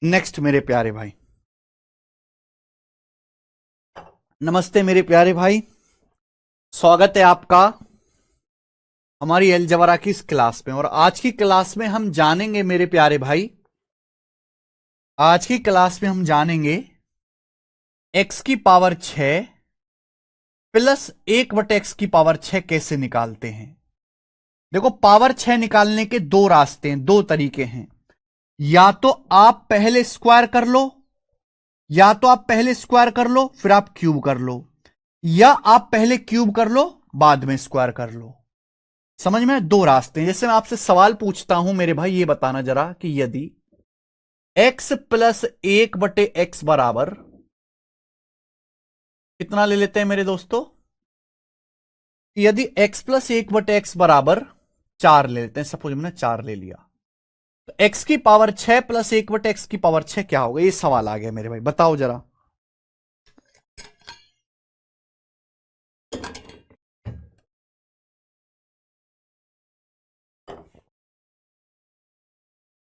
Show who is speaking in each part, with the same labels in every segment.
Speaker 1: Next मेरे प्यारे भाई, नमस्ते मेरे प्यारे भाई। स्वागत है आपका हमारी अलजबरा की इस क्लास में। और आज की क्लास में हम जानेंगे मेरे प्यारे भाई, आज की क्लास में हम जानेंगे x की पावर 6 प्लस 1/x की पावर 6 कैसे निकालते हैं। देखो, पावर 6 निकालने के दो रास्ते हैं, दो तरीके हैं। या तो आप पहले स्क्वायर कर लो, या तो आप पहले स्क्वायर कर लो फिर आप क्यूब कर लो, या आप पहले क्यूब कर लो बाद में स्क्वायर कर लो। समझ में? दो रास्ते हैं। जैसे मैं आपसे सवाल पूछता हूं मेरे भाई, ये बताना जरा कि यदि x प्लस 1/x बराबर कितना ले लेते हैं मेरे दोस्तों, यदि x प्लस 1/x बराबर 4 ले लेते हैं, सपोज मैंने 4 ले लिया, तो x की पावर 6 प्लस 1/x की पावर 6 क्या होगा? ये सवाल आ गया मेरे भाई, बताओ जरा।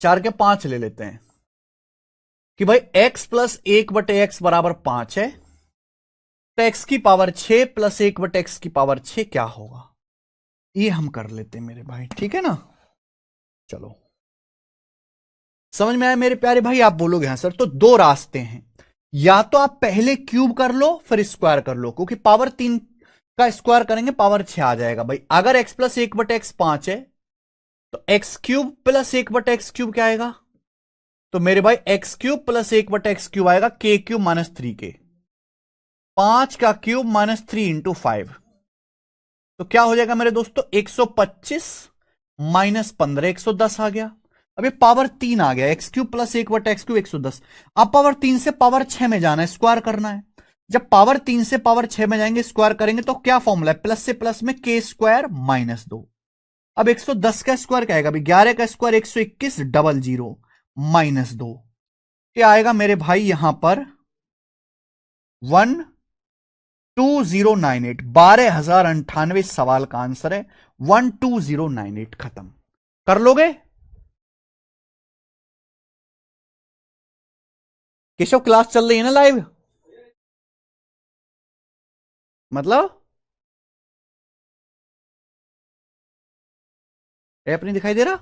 Speaker 1: चार के 5 ले लेते हैं कि भाई x प्लस 1/x बराबर 5 है, तो x की पावर 6 प्लस 1/x की पावर 6 क्या होगा? ये हम कर लेते हैं मेरे भाई, ठीक है ना। चलो, समझ में आया मेरे प्यारे भाई? आप बोलोगे हाँ सर। तो दो रास्ते हैं, या तो आप पहले क्यूब कर लो फिर स्क्वायर कर लो, क्योंकि पावर 3 का स्क्वायर करेंगे पावर 6 आ जाएगा भाई। अगर x प्लस 1/x 5 है तो x cube plus 1/x cube क्या आएगा? तो मेरे भाई x cube plus 1/x cube आएगा k क्यूब माइनस 3k। 5 का क्यूब माइनस 3 इंटू 5, तो क्या हो जाएगा मेरे दोस्तों? 125 माइनस 15, 110 आ गया। अब ये पावर 3 आ गया, x cube plus 1/x cube 110। अब पावर 3 से पावर 6 में जाना है, स्क्वायर करना है। जब पावर 3 से पावर 6 में जाएंगे, स्क्वायर करेंगे, तो क्या फॉर्मूला है? प्लस से प्लस में k स्क्वायर माइनस 2। अब 110 का स्क्वायर क्या आएगा? 11 का स्क्वायर 121 डबल जीरो माइनस 2। क्या आएगा मेरे भाई यहां पर? 12098, 12,098 सवाल का आंसर है 12098। खत्म कर लोगे? केशव, क्लास चल रही है ना लाइव? मतलब ऐप नहीं दिखाई दे रहा?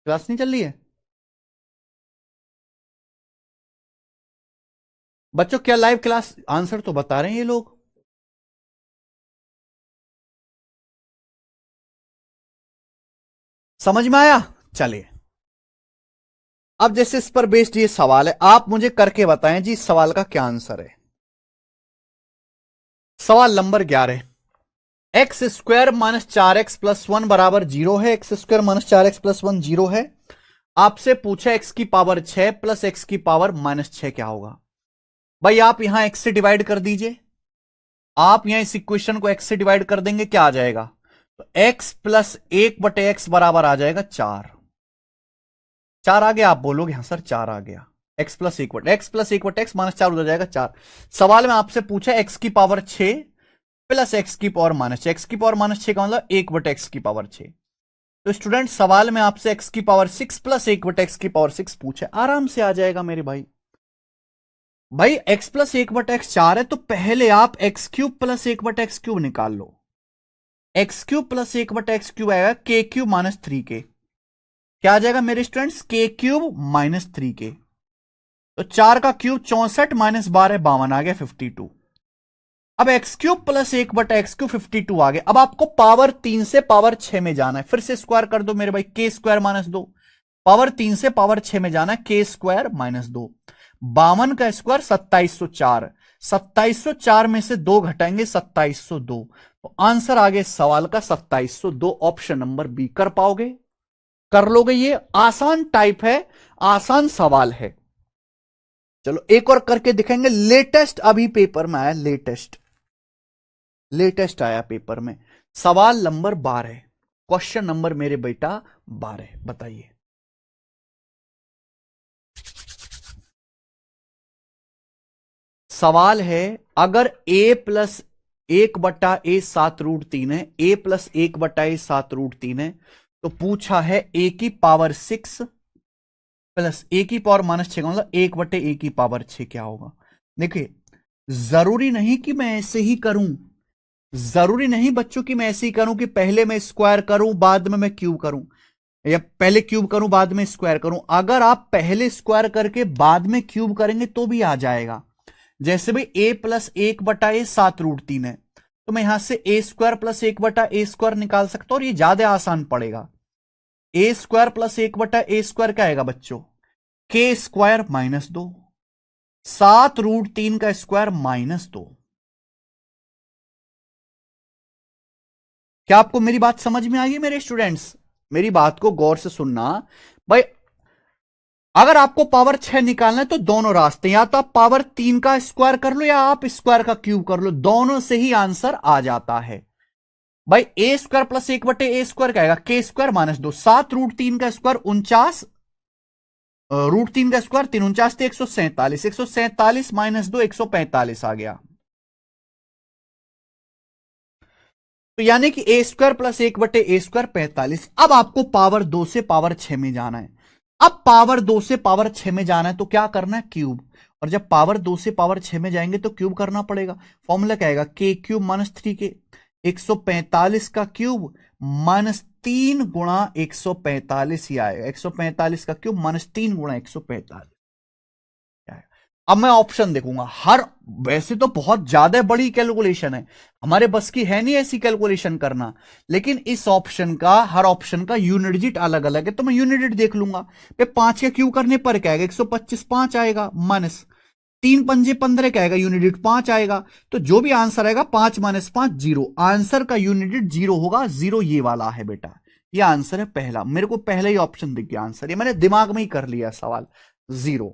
Speaker 1: क्लास नहीं चल रही है? बच्चों, क्या लाइव क्लास? आंसर तो बता रहे हैं ये लोग। समझ में आया? चलिए, अब जैसे इस पर बेस्ड ये सवाल है, आप मुझे करके बताएं जी इस सवाल का क्या आंसर है। सवाल number 11, x square minus 4x plus 1 बराबर 0 है। X square minus 4x plus 1 0 है। आपसे पूछा x की पावर 6 प्लस x की पावर माइनस 6 क्या होगा? भाई आप यहां x से डिवाइड कर दीजिए। आप यहां इस इक्वेशन को x से डिवाइड कर देंगे, क्या आ जाएगा? तो x प्लस 1/x बराबर आ जाएगा 4। 4 आ गया? आप बोलोगे हाँ सर 4 आ गया। x प्लस 1/x माइनस 4 उधर जाएगा 4। सवाल में आपसे पूछा x की पावर 6 प्लस x की पावर माइनस 6। x की पावर माइनस 6 का मतलब 1/x की पावर 6। तो स्टूडेंट, सवाल में आपसे x की पावर 6 प्लस 1/x की पावर 6 पूछे, आराम से आ जाएगा मेरे भाई। भाई x प्लस 1/x 4 है, तो पहले आप x cube plus 1/x cube निकाल लो। x cube plus 1/x cube आएगा k क्यूब माइनस 3k। क्या आ जाएगा मेरे students? k cube minus 3k। तो 4 का क्यूब 64 माइनस 12 52 आ गया 52। अब x cube plus 1/x cube 52 आ गया। अब आपको पावर 3 से पावर 6 में जाना है, फिर से स्क्वायर कर दो मेरे भाई, k स्क्वायर माइनस 2। पावर 3 से पावर 6 में जाना है, k स्क्वायर माइनस 2। 52 का स्क्वायर 2704। 2704 में से 2 घटाएंगे 2702, तो आंसर आ गया सवाल का 2702। Option number B. कर पाओगे? कर लोगे? ये आसान टाइप है, आसान सवाल है। चलो एक और करके दिखाएंगे। लेटेस्ट अभी पेपर में आया, लेटेस्ट आया पेपर में। सवाल नंबर 12, क्वेश्चन नंबर मेरे बेटा 12, बताइए। सवाल है, अगर a प्लस 1/a 7√3 है, a प्लस 1/a 7√3 है, तो पूछा है ए की पावर 6 प्लस ए की पावर -6 का मतलब 1/a⁻6 क्या होगा। देखिए, जरूरी नहीं कि मैं ऐसे ही करूं, जरूरी नहीं बच्चों कि मैं ऐसे ही करूं कि पहले मैं स्क्वायर करूं बाद में मैं क्यूब करूं, या पहले क्यूब करूं बाद में स्क्वायर करूं। अगर आप पहले स्क्वायर करके बाद में क्यूब करेंगे तो भी आ जाएगा। जैसे भाई a प्लस 1/a 7√3 है, तो मैं यहां से a स्क्वायर प्लस 1/a² निकाल सकता हूं, और ये ज्यादा आसान पड़ेगा। a स्क्वायर प्लस 1/a² क्या आएगा बच्चों, k स्क्वायर -2, 7√3 का स्क्वायर -2। क्या आपको मेरी बात समझ में आई है मेरे स्टूडेंट्स? मेरी बात को गौर से सुनना भाई। अगर आपको पावर 6 निकालना है तो दोनों रास्ते, या तो आप पावर 3 का स्क्वायर कर लो या आप स्क्वायर का क्यूब कर लो, दोनों से ही आंसर आ जाता है। भाई ए स्क्वायर प्लस 1/a² क्या आएगा, के स्क्वायर -2, 7√3 का स्क्वायर 49, √3 का स्क्वायर 3, 49 थे 147, 147 -2 145 आ गया। तो यानी कि ए स्क्वायर प्लस 1/a² 45। अब आपको पावर 2 से पावर 6 में जाना है। अब पावर 2 से पावर 6 में जाना है तो क्या करना है, क्यूब। और जब पावर 2 से पावर 6 में जाएंगे तो क्यूब करना पड़ेगा। फॉर्मूला क्या आएगा, के क्यूब -3k, 145 का क्यूब -3 गुणा 145 ही आएगा। 145 का क्यूब -3 गुणा 145। अब मैं ऑप्शन देखूंगा हर, वैसे तो बहुत ज्यादा बड़ी कैलकुलेशन है, हमारे बस की है नहीं ऐसी कैलकुलेशन करना, लेकिन इस ऑप्शन का, हर ऑप्शन का यूनिट डिजिट अलग अलग है, तो मैं यूनिट डिजिट देख लूंगा। 5 के क्यू करने पर क्या आएगा, 125 5 आएगा, माइनस 3×5 = 15 क्या आएगा, यूनिट डिजिट 5 आएगा। तो जो भी आंसर आएगा 5 - 5 0, आंसर का यूनिट डिजिट 0 होगा। 0 ये वाला है बेटा, ये आंसर है पहला। मेरे को पहला ही ऑप्शन दिख गया आंसर, ये मैंने दिमाग में ही कर लिया सवाल, 0।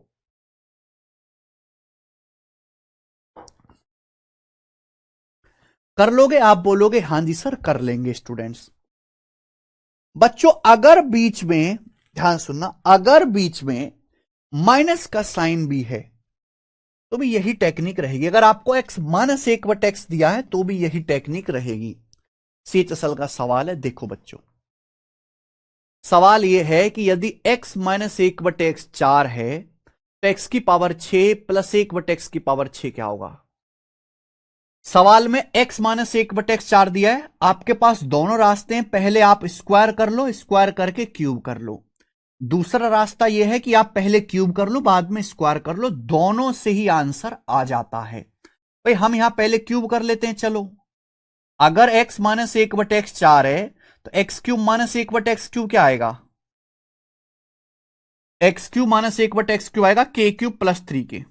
Speaker 1: कर लोगे आप, बोलोगे हां जी सर कर लेंगे स्टूडेंट्स। बच्चों अगर बीच में, ध्यान सुनना, अगर बीच में माइनस का साइन भी है तो भी यही टेक्निक रहेगी। अगर आपको x -1/x दिया है तो भी यही टेक्निक रहेगी। CHSL का सवाल है, देखो बच्चों, सवाल यह है कि यदि x -1/x 4 है तो x की पावर 6 प्लस 1/x की पावर 6 क्या होगा। सवाल में x -1/x 4 दिया है, आपके पास दोनों रास्ते हैं, पहले आप स्क्वायर कर लो, स्क्वायर करके क्यूब कर लो। दूसरा रास्ता यह है कि आप पहले क्यूब कर लो बाद में स्क्वायर कर लो, दोनों से ही आंसर आ जाता है। भाई हम यहां पहले क्यूब कर लेते हैं, चलो। अगर x -1/x 4 है तो x³ -1/x क्यूब क्या आएगा, x³ -1/x क्यूब आएगा k³ + 3k।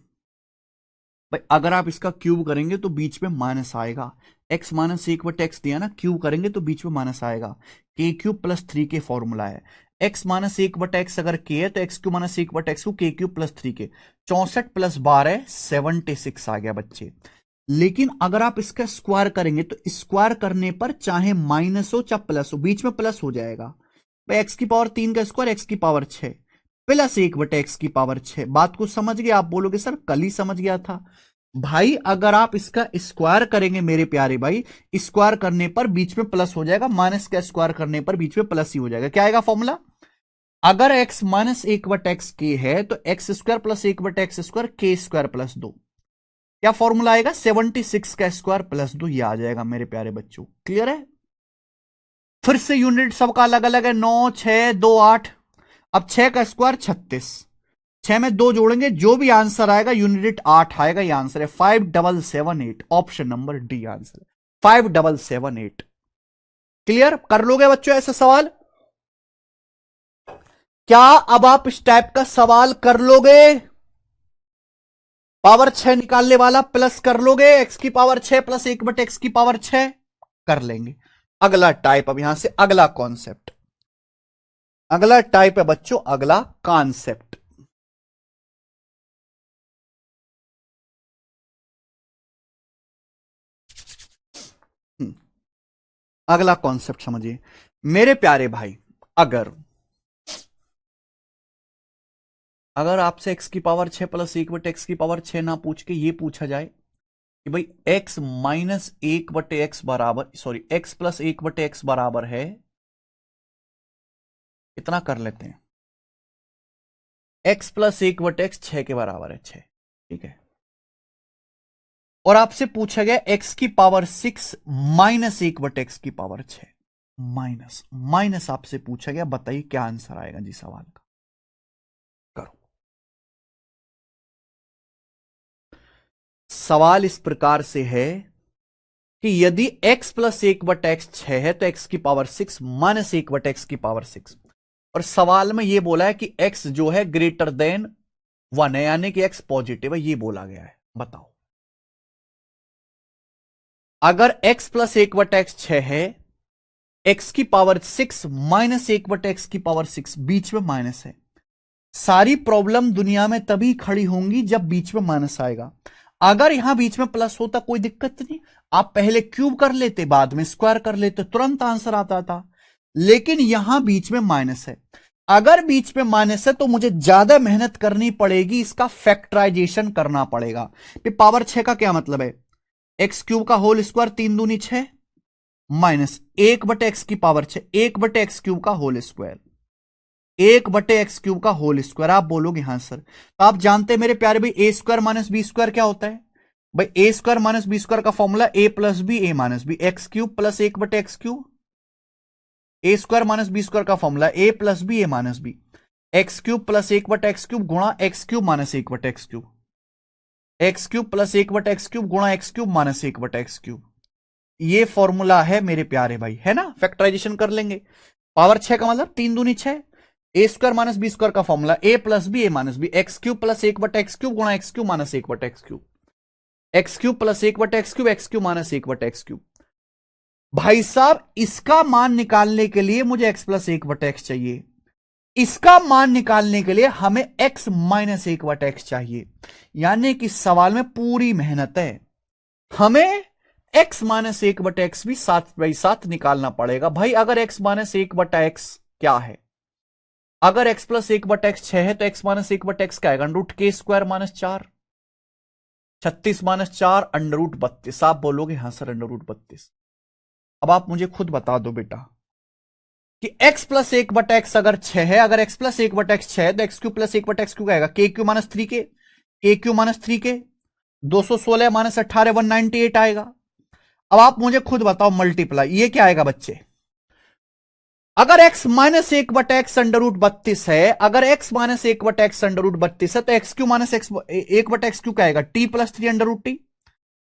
Speaker 1: भाई अगर आप इसका क्यूब करेंगे तो बीच में माइनस आएगा, x -1/x दिया ना, क्यूब करेंगे तो बीच में माइनस आएगा, k³ + 3k फॉर्मूला है। x -1/x अगर k है तो x³ -1/x को k³ + 3k, 64 + 12 76 आ गया बच्चे। लेकिन अगर आप इसका स्क्वायर करेंगे तो स्क्वायर करने पर चाहे माइनस हो चाहे प्लस हो, बीच में प्लस हो जाएगा। भाई x की पावर 3 का स्क्वायर x की पावर 6 प्लस 1/x की पावर 6। बात को समझ गए आप, बोलोगे सर कल ही समझ गया था। भाई अगर आप इसका स्क्वायर करेंगे मेरे प्यारे भाई, स्क्वायर करने पर बीच में प्लस हो जाएगा, माइनस का स्क्वायर करने पर बीच में प्लस ही हो जाएगा। क्या आएगा फॉर्मूला, अगर x -1/x k है तो x² + 1/x² k² + 2। क्या फॉर्मूला आएगा, 76 का स्क्वायर प्लस 2, ये आ जाएगा मेरे प्यारे बच्चों। क्लियर है। फिर से यूनिट सबका अलग अलग है, 9 6 2 8। अब 6 का स्क्वायर 36, 6 में 2 जोड़ेंगे, जो भी आंसर आएगा यूनिट 8 आएगा, ये आंसर है 5778, option number D answer 5778। Clear कर लोगे बच्चों ऐसा सवाल, क्या अब आप इस टाइप का सवाल कर लोगे, पावर 6 निकालने वाला प्लस कर लोगे, x की पावर 6 प्लस 1/x की पावर 6 कर लेंगे। अगला टाइप, अब यहां से अगला कॉन्सेप्ट, अगला टाइप है बच्चों, अगला कॉन्सेप्ट। अगला कॉन्सेप्ट समझिए मेरे प्यारे भाई, अगर अगर आपसे x की पावर 6 प्लस 1/x की पावर 6 ना पूछ के ये पूछा जाए कि भाई x -1/x बराबर, सॉरी x + 1/x बराबर है इतना कर लेते हैं, x प्लस 1/x 6 के बराबर है 6, ठीक है। और आपसे पूछा गया x की पावर 6 माइनस 1/x की पावर 6, माइनस माइनस आपसे पूछा गया, बताइए क्या आंसर आएगा जी सवाल का। करो। सवाल इस प्रकार से है कि यदि x प्लस 1/x 6 है तो x की पावर 6 माइनस 1/x की पावर 6, और सवाल में यह बोला है कि x जो है ग्रेटर देन 1 है, यानी कि x पॉजिटिव है, यह बोला गया है। बताओ, अगर x प्लस 1/x 6 है, x की पावर 6 माइनस 1/x की पावर 6, बीच में माइनस है। सारी प्रॉब्लम दुनिया में तभी खड़ी होंगी जब बीच में माइनस आएगा। अगर यहां बीच में प्लस होता कोई दिक्कत नहीं, आप पहले क्यूब कर लेते, बाद में स्क्वायर कर लेते, तुरंत आंसर आता था। लेकिन यहां बीच में माइनस है। अगर बीच में माइनस है तो मुझे ज्यादा मेहनत करनी पड़ेगी, इसका फैक्टराइजेशन करना पड़ेगा। पावर 6 का क्या मतलब है, एक्स क्यूब का होल स्क्वायर 3 दूनी 6 माइनस 1/x की पावर 6, 1/x क्यूब का होल स्क्वायर, 1/x क्यूब का होल स्क्वायर। आप बोलोगे हाँ सर, तो आप जानते हैं मेरे प्यारे भाई A square minus B square क्या होता है। भाई A square minus B square का formula A plus B A minus B, X cube plus 1/x cube. A square minus B square का formula A plus B A minus B, X cube plus 1/x cube गुणा X cube minus 1/x cube, X cube plus 1/x cube गुणा X cube minus 1/x cube. ये formula है मेरे प्यारे भाई, है ना। फैक्टराइजेशन कर लेंगे। पावर 6 का मतलब 3 दूनी 6, A square minus B square का formula A plus B A minus B, X cube plus 1/x cube गुणा X cube minus 1/x cube, X cube plus 1/x cube X cube minus 1/x cube. भाई साहब, इसका मान निकालने के लिए मुझे x प्लस 1/x चाहिए, इसका मान निकालने के लिए हमें x माइनस 1/x चाहिए। यानी कि सवाल में पूरी मेहनत है, हमें x माइनस 1/x भी साथ बाई साथ निकालना पड़ेगा। भाई अगर x माइनस 1/x क्या है, अगर x प्लस 1/x 6 है तो x माइनस 1/x क्या आएगा, root k square minus 4, 36 minus 4 under root 32। आप बोलोगे हाँ सर अंडर रूट 32। अब आप मुझे खुद बता दो बेटा कि x प्लस 1/x अगर 6 है, अगर x प्लस 1/x 6 है तो x Q plus 1/x cube आएगा के क्यू माइनस 3 के क्यू माइनस 3 के 216 माइनस 18 198 आएगा। अब आप मुझे खुद बताओ मल्टीप्लाई, ये क्या आएगा बच्चे, अगर x minus 1/x under root 32 है, अगर x minus 1/x under root 32 है तो x cube minus x 1/x cube क्या आएगा, T plus 3 under root t.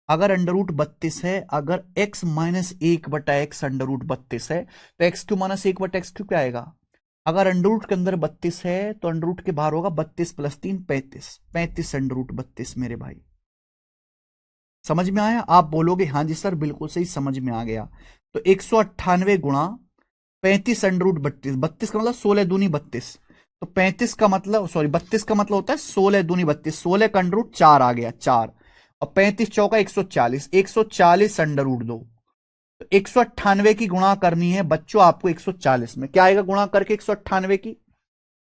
Speaker 1: अगर अंडर रूट 32 है, अगर x minus 1/x under root 32 है तो x cube minus 1/x cube क्या आएगा। अगर अंडर रूट के अंदर 32 है तो अंडर रूट के बाहर होगा 32 प्लस 3 35, 35 अंडर रूट 32 मेरे भाई। समझ में आया, आप बोलोगे हाँ जी सर बिल्कुल सही समझ में आ गया। तो 198 गुणा 35 अंडर रूट 32, 32 का मतलब 16 दूनी 32, तो 35 का मतलब सॉरी 32 का मतलब होता है 16 दूनी 32, 16 का अंडर रूट 4 आ गया 4, और 35 चौका 140, 140 अंडर रूट 2। तो 198 की गुणा करनी है बच्चों आपको 140 में, क्या आएगा गुणा करके 198 की,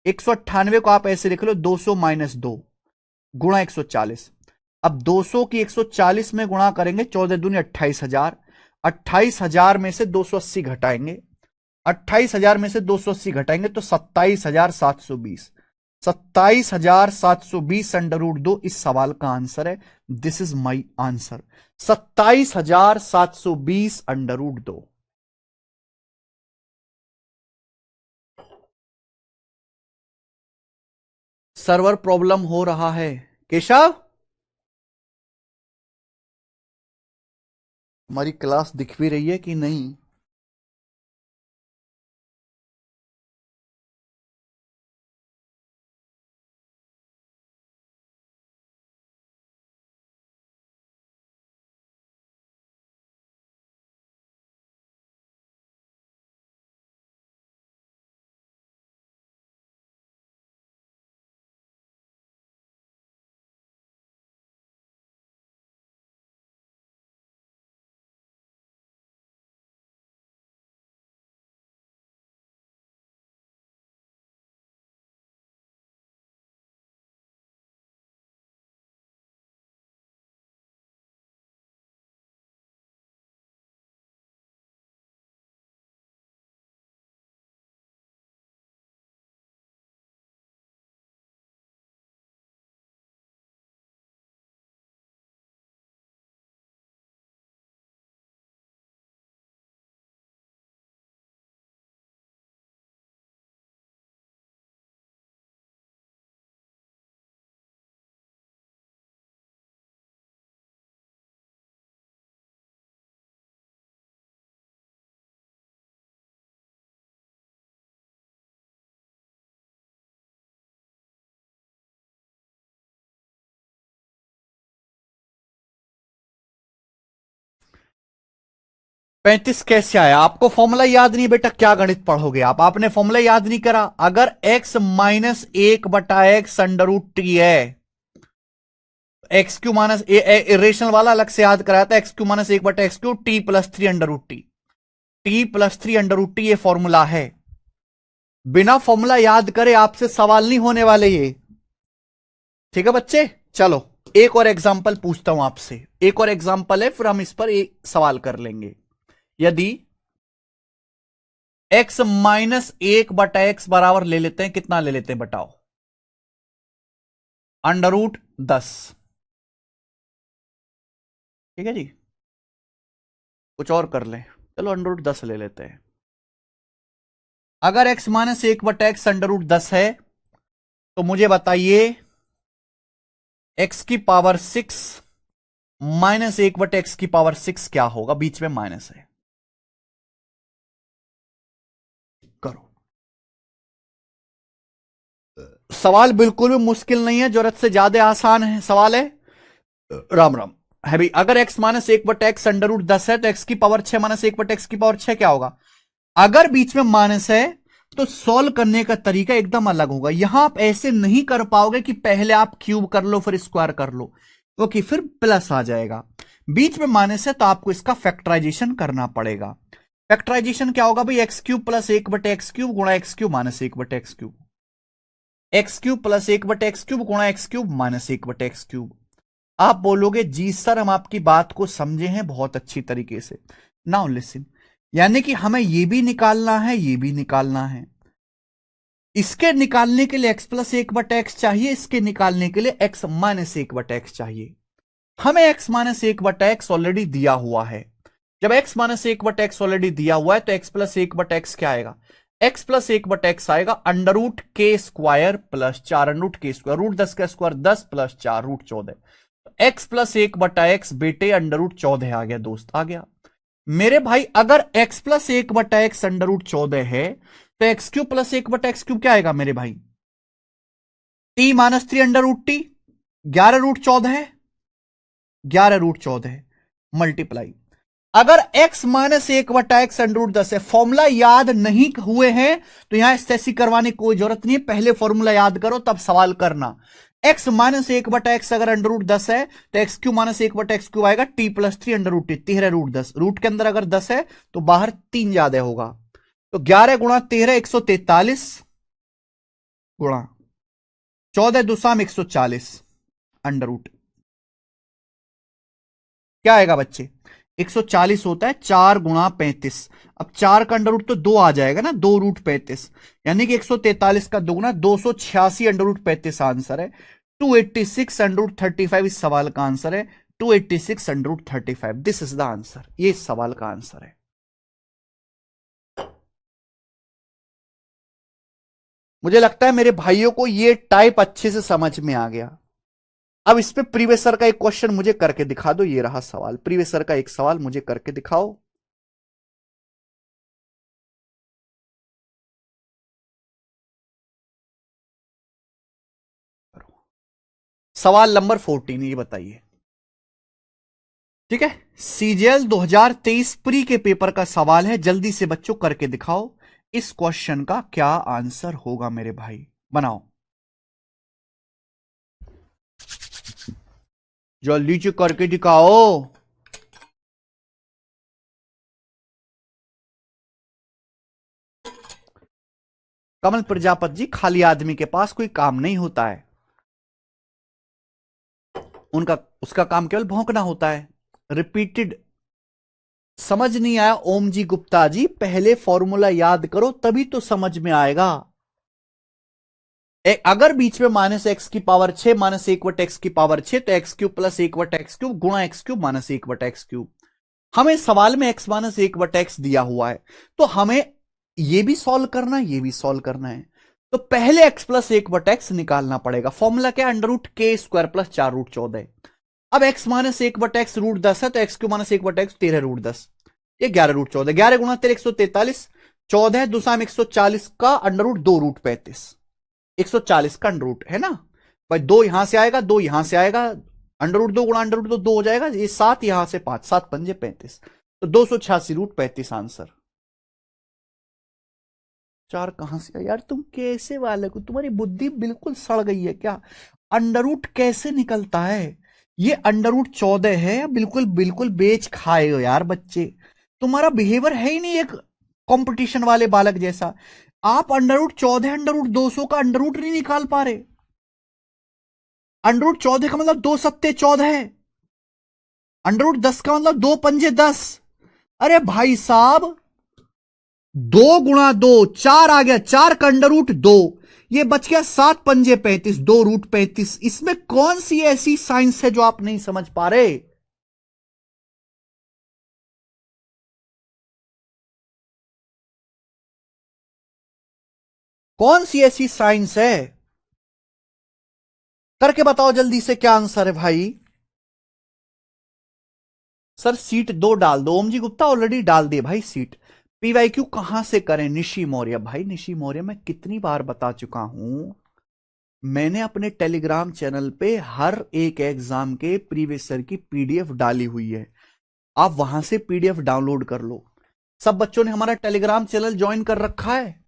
Speaker 1: 198 को आप ऐसे लिख लो 200 माइनस 2 गुणा 140। अब 200 की 140 में गुणा करेंगे, 14 दूनी 28,000, 28,000 में से 280 घटाएंगे, 28,000 में से 280 घटाएंगे तो 27,720, 27,720 अंडर रूट 2 इस सवाल का आंसर है। This is my answer, 27,720 under root 2। Server problem हो रहा है केशव, हमारी क्लास दिख भी रही है कि नहीं। 35 कैसे आया? आपको फॉर्मूला याद नहीं बेटा, क्या गणित पढ़ोगे आप? आपने फॉर्मूला याद नहीं करा। अगर x minus 1/x under root t है, एक्स क्यू माइनस इरेशनल वाला अलग से याद कराया था, x cube minus 1/x3 t plus 3 under root t, t plus 3 under root t, ये फॉर्मूला है। बिना फॉर्मूला याद करे आपसे सवाल नहीं होने वाले ये, ठीक है बच्चे? चलो एक और एग्जांपल पूछता हूं आपसे, एक और एग्जांपल है, फिर हम इस पर एक सवाल कर लेंगे। यदि x माइनस 1/x बराबर ले लेते हैं, कितना ले लेते हैं बताओ? अंडर रूट 10, ठीक है जी? कुछ और कर लें, चलो अंडर रूट 10 ले लेते हैं। अगर x minus 1/x under root 10 है, तो मुझे बताइए x की पावर 6 माइनस 1/x की पावर 6 क्या होगा? बीच में माइनस है, करो। सवाल बिल्कुल भी मुश्किल नहीं है, जरूरत से ज्यादा आसान है सवाल है। राम राम है भाई। अगर x minus 1/x under root 10 है, तो x की पावर 6 माइनस 1/x की पावर 6 क्या होगा? अगर बीच में माइनस है तो सॉल्व करने का तरीका एकदम अलग होगा। यहां आप ऐसे नहीं कर पाओगे कि पहले आप क्यूब कर लो फिर स्क्वायर कर लो, क्योंकि फिर प्लस आ जाएगा। बीच में माइनस है तो आपको इसका फैक्टराइजेशन करना पड़ेगा। फैक्टराइजेशन क्या होगा भाई? एक्स क्यूब प्लस 1/x3 गुणा X cube minus 1/x3, x cube plus 1/x3 गुणा एक्स क्यूब माइनस 1/x3। आप बोलोगे जी सर हम आपकी बात को समझे हैं बहुत अच्छी तरीके से। नाउ लिसन, यानी कि हमें यह भी निकालना है, यह भी निकालना है। इसके निकालने के लिए x प्लस 1/x चाहिए, इसके निकालने के लिए x माइनस 1/x चाहिए। हमें x माइनस 1/x ऑलरेडी दिया हुआ है। जब x माइनस 1/x ऑलरेडी दिया हुआ है तो x प्लस 1/x क्या आएगा? x प्लस 1/x आएगा under root k square plus 4 under root k square, root 10 का square 10 plus 4 root 14। x plus 1/x बेटे अंडर रूट 14 आ गया दोस्त, आ गया मेरे भाई। अगर x plus 1/x under root 14 है तो X cube plus 1/x cube क्या आएगा मेरे भाई? T minus 3 under root t, 11 root 14 है, 11 रूट 14 मल्टीप्लाई। अगर x minus 1/x under root 10 है, फॉर्मूला याद नहीं हुए हैं तो यहां स्टेसी करवाने की कोई जरूरत नहीं है, पहले फॉर्मूला याद करो तब सवाल करना। x माइनस 1/x अगर अंडर रूट 10 है तो x cube minus 1/x cube आएगा T plus 3 under root T, 13 root 10, root के अंदर अगर 10 है तो बाहर 3 ज्यादा होगा, तो 11 गुणा 13 143 गुणा 14 दुसाम 140 अंडर रूट क्या आएगा बच्चे? 140 होता है 4 गुणा 35। अब 4 का अंडर रूट तो 2 आ जाएगा ना, 2 रूट 35, यानी कि 143 का दोगुना 286 अंडर रूट 35 आंसर है। 286 अंडर रूट 35 इस सवाल का आंसर है। 286 under root 35, this is the answer, ये इस सवाल का आंसर है। मुझे लगता है मेरे भाइयों को ये टाइप अच्छे से समझ में आ गया। अब इस पे प्रीवियस सर का एक क्वेश्चन मुझे करके दिखा दो, ये रहा सवाल, प्रीवियस सर का एक सवाल मुझे करके दिखाओ। सवाल नंबर 14, ये बताइए, ठीक है? सीजीएल 2023 प्री के पेपर का सवाल है, जल्दी से बच्चों करके दिखाओ इस क्वेश्चन का क्या आंसर होगा मेरे भाई, बनाओ जल्दी से करके दिखाओ। कमल प्रजापति जी, खाली आदमी के पास कोई काम नहीं होता है, उसका काम केवल भौंकना होता है, रिपीटेड। समझ नहीं आया ओम जी गुप्ता जी, पहले फॉर्मूला याद करो तभी तो समझ में आएगा। अगर बीच में माइनस एक्स की पावर 6 माइनस 1/x की पावर 6 तो X cube plus 1/x cube गुणा X cube minus 1/x cube. हमें सवाल में x माइनस 1/x दिया हुआ है, तो हमें यह भी सॉल्व करना है, यह भी सॉल्व करना है। तो पहले x प्लस 1/x निकालना पड़ेगा। फॉर्मूला क्या? Under root k square plus 4 root 14। अब x माइनस 1/x रूट 10 है तो x cube minus 1/x 13 root 10, ये 11 रूट 14, 11 गुणा 13 143, 14 दुसाम 140 का अंडर रूट 2 रूट 35, 140 का अंडर रूट है ना भाई, 2 यहां से आएगा 2 यहां से आएगा, अंडर रूट 2 गुणा अंडर रूट 2 2 हो जाएगा, ये 7 यहां से 5, 7 पंजे 35, तो 286√35 आंसर। 4 कहां से आया यार? तुम कैसे वाले को, तुम्हारी बुद्धि बिल्कुल सड़ गई है क्या? अंडर रूट कैसे निकलता है? ये अंडर रूट 14 है। बिल्कुल बिल्कुल बेच खाए हो यार बच्चे। तुम्हारा बिहेवियर है ही नहीं एक कंपटीशन वाले बालक जैसा। आप अंडर रूट 14 अंडर रूट 200 का अंडर रूट नहीं निकाल पा रहे। अंडर रूट 14 का मतलब 2 सत्ते 14 है। अंडर रूट 10 का मतलब 2 पंजे 10। अरे भाई साहब, 2 × 2 4 आ गया, 4 का अंडर रूट 2, ये बच गया 7 पंजे 35, 2√35। इसमें कौन सी ऐसी साइंस है जो आप नहीं समझ पा रहे? कौन सी ऐसी साइंस है? करके बताओ जल्दी से, क्या आंसर है भाई? सर सीट 2 डाल दो। ओम जी गुप्ता ऑलरेडी डाल दिए भाई सीट। पीवाईक्यू कहां से करें? निशी मौर्य। भाई निशी मौर्य, मैं कितनी बार बता चुका हूं, मैंने अपने टेलीग्राम चैनल पे हर एक एग्जाम के प्रीवियस ईयर की पीडीएफ डाली हुई है। आप वहां से पीडीएफ डाउनलोड कर लो। सब बच्चों ने हमारा टेलीग्राम चैनल ज्वाइन कर रखा है?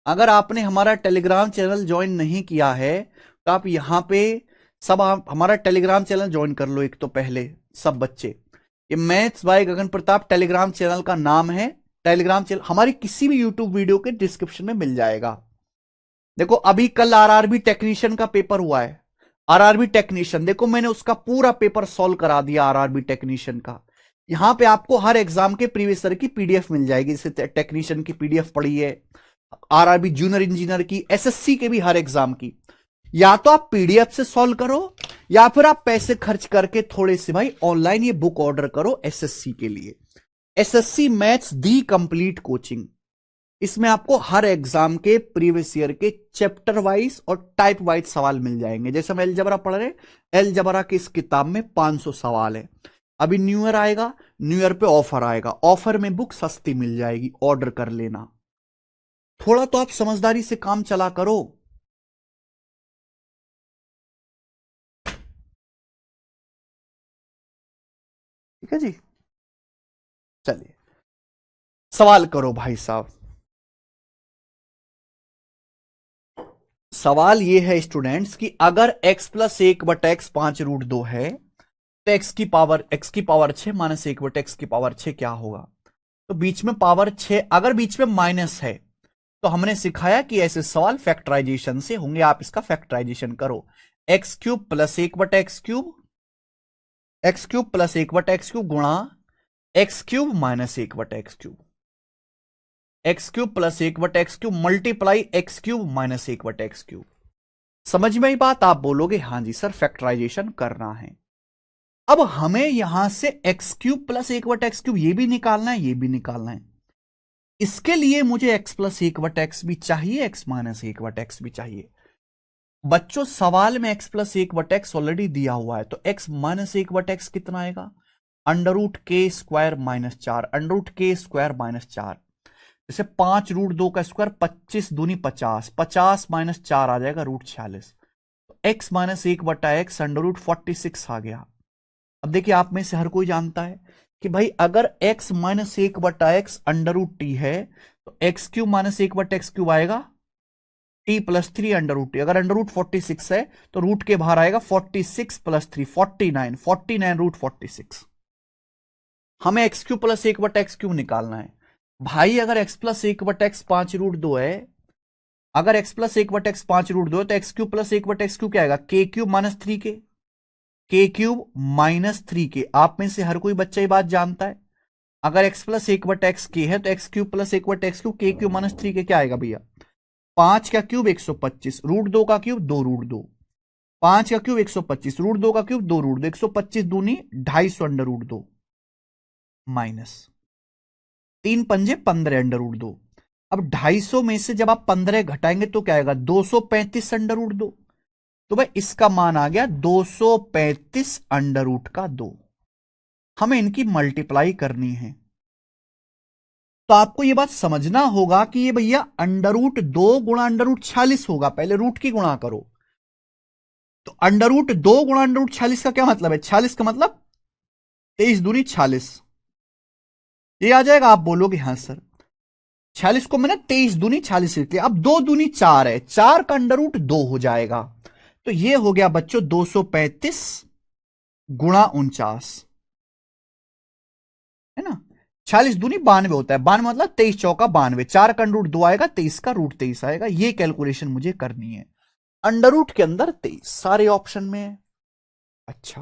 Speaker 1: अगर आपने हमारा टेलीग्राम चैनल ज्वाइन नहीं किया है तो आप यहां पे सब आप हमारा टेलीग्राम चैनल ज्वाइन कर लो। एक तो पहले सब बच्चे, ये maths by Gagan Pratap Telegram channel का नाम है। टेलीग्राम चैनल हमारी किसी भी यूट्यूब वीडियो के डिस्क्रिप्शन में मिल जाएगा। देखो अभी कल आरआरबी टेक्नीशियन का पेपर हुआ है। आरआरबी टेक्नीशियन, देखो मैंने उसका पूरा पेपर सॉल्व करा दिया आरआरबी टेक्नीशियन का। यहां पे आपको हर एग्जाम के प्रीवियस ईयर की पीडीएफ मिल जाएगी। जैसे टेक्नीशियन की पीडीएफ पड़ी है, आरआरबी जूनियर इंजीनियर की, एसएससी के भी हर एग्जाम की। या तो आप पीडीएफ से सॉल्व करो, या फिर आप पैसे खर्च करके थोड़े से भाई ऑनलाइन ये बुक ऑर्डर करो एसएससी के लिए। एसएससी मैथ्स दी कंप्लीट कोचिंग। इसमें आपको हर एग्जाम के प्रीवियस ईयर के चैप्टर वाइज और टाइप वाइज सवाल मिल जाएंगे। जैसे हम एलजबरा पढ़ रहे, एलजबरा की इस किताब में 500 सवाल है। अभी न्यू ईयर आएगा, न्यू ईयर पे ऑफर आएगा, ऑफर में बुक सस्ती मिल जाएगी, ऑर्डर कर लेना। थोड़ा तो आप समझदारी से काम चला करो। ठीक है जी, चलिए सवाल करो भाई साहब। सवाल ये है स्टूडेंट्स कि अगर x+1/x 5√2 है तो x की पावर 6 -1/x की पावर 6 क्या होगा? तो बीच में पावर 6, अगर बीच में माइनस है तो हमने सिखाया कि ऐसे सवाल फैक्टराइजेशन से होंगे। आप इसका फैक्टराइजेशन करो। x³ + 1/x³ x³ + 1/x³ गुणा x³ - 1/x³, x³ + 1/x³ multiply x³ - 1/x³। समझ में ही बात? आप बोलोगे हाँ जी सर फैक्टराइजेशन करना है। अब हमें यहां से x³ + 1/x³ ये भी निकालना है, ये भी निकालना है। इसके लिए मुझे x + 1/x भी चाहिए, x - 1/x भी चाहिए। बच्चों सवाल में x + 1/x ऑलरेडी दिया हुआ है, तो x - 1/x कितना आएगा? √k² - 4, √k² - 4। जैसे 5√2 का स्क्वायर 25 दूनी 50, 50 - 4 आ जाएगा √46। x - 1/x √46 आ गया। अब देखिए आप में से हर कोई जानता है कि भाई अगर x - 1/x √t है तो x³ - 1/x³ आएगा t + 3 √t। अगर √46 है तो रूट के बाहर आएगा 46 + 3 49, 49 √46। हमें x³ + 1/x³ निकालना है। भाई अगर x + 1/x 5√2 है, अगर x + 1/x 5√2 है तो x³ + 1/x³ क्या आएगा? k³ - 3k, k³ - 3k। आप में से हर कोई बच्चा ये बात जानता है। अगर x + 1/x k है तो x³ + 1/x³ k³ - 3k क्या आएगा भैया? 5 का क्यूब 125, √2 का क्यूब 2√2, 5 का क्यूब 125, √2 का क्यूब 2√2, 125 दूनी 250 √2 माइनस 3 पंजे 15 √2। अब 250 में से जब आप 15 घटाएंगे तो क्या आएगा? 235 √2। तो भाई इसका मान आ गया 235 √2। हमें इनकी मल्टीप्लाई करनी है। तो आपको यह बात समझना होगा कि ये भैया √2 गुणा √46 होगा। पहले रूट की गुणा करो। तो √2 गुणा √46 का क्या मतलब है? 46 का मतलब 23 दूनी 46, ये आ जाएगा, आप बोलोगे हाँ सर। 46 को मैंने 23 दूनी 46 लिख लिया। अब 2 दूनी 4 है, 4 का अंडर रूट 2 हो जाएगा। तो ये हो गया बच्चों 235 गुणा 49, है ना। 46 दूनी 92 होता है, 92 मतलब 23 चौका 92, 4 का अंडर रूट 2 आएगा, 23 का रूट 23 आएगा। ये कैलकुलेशन मुझे करनी है। अंडर रूट के अंदर 23 सारे ऑप्शन में है। अच्छा,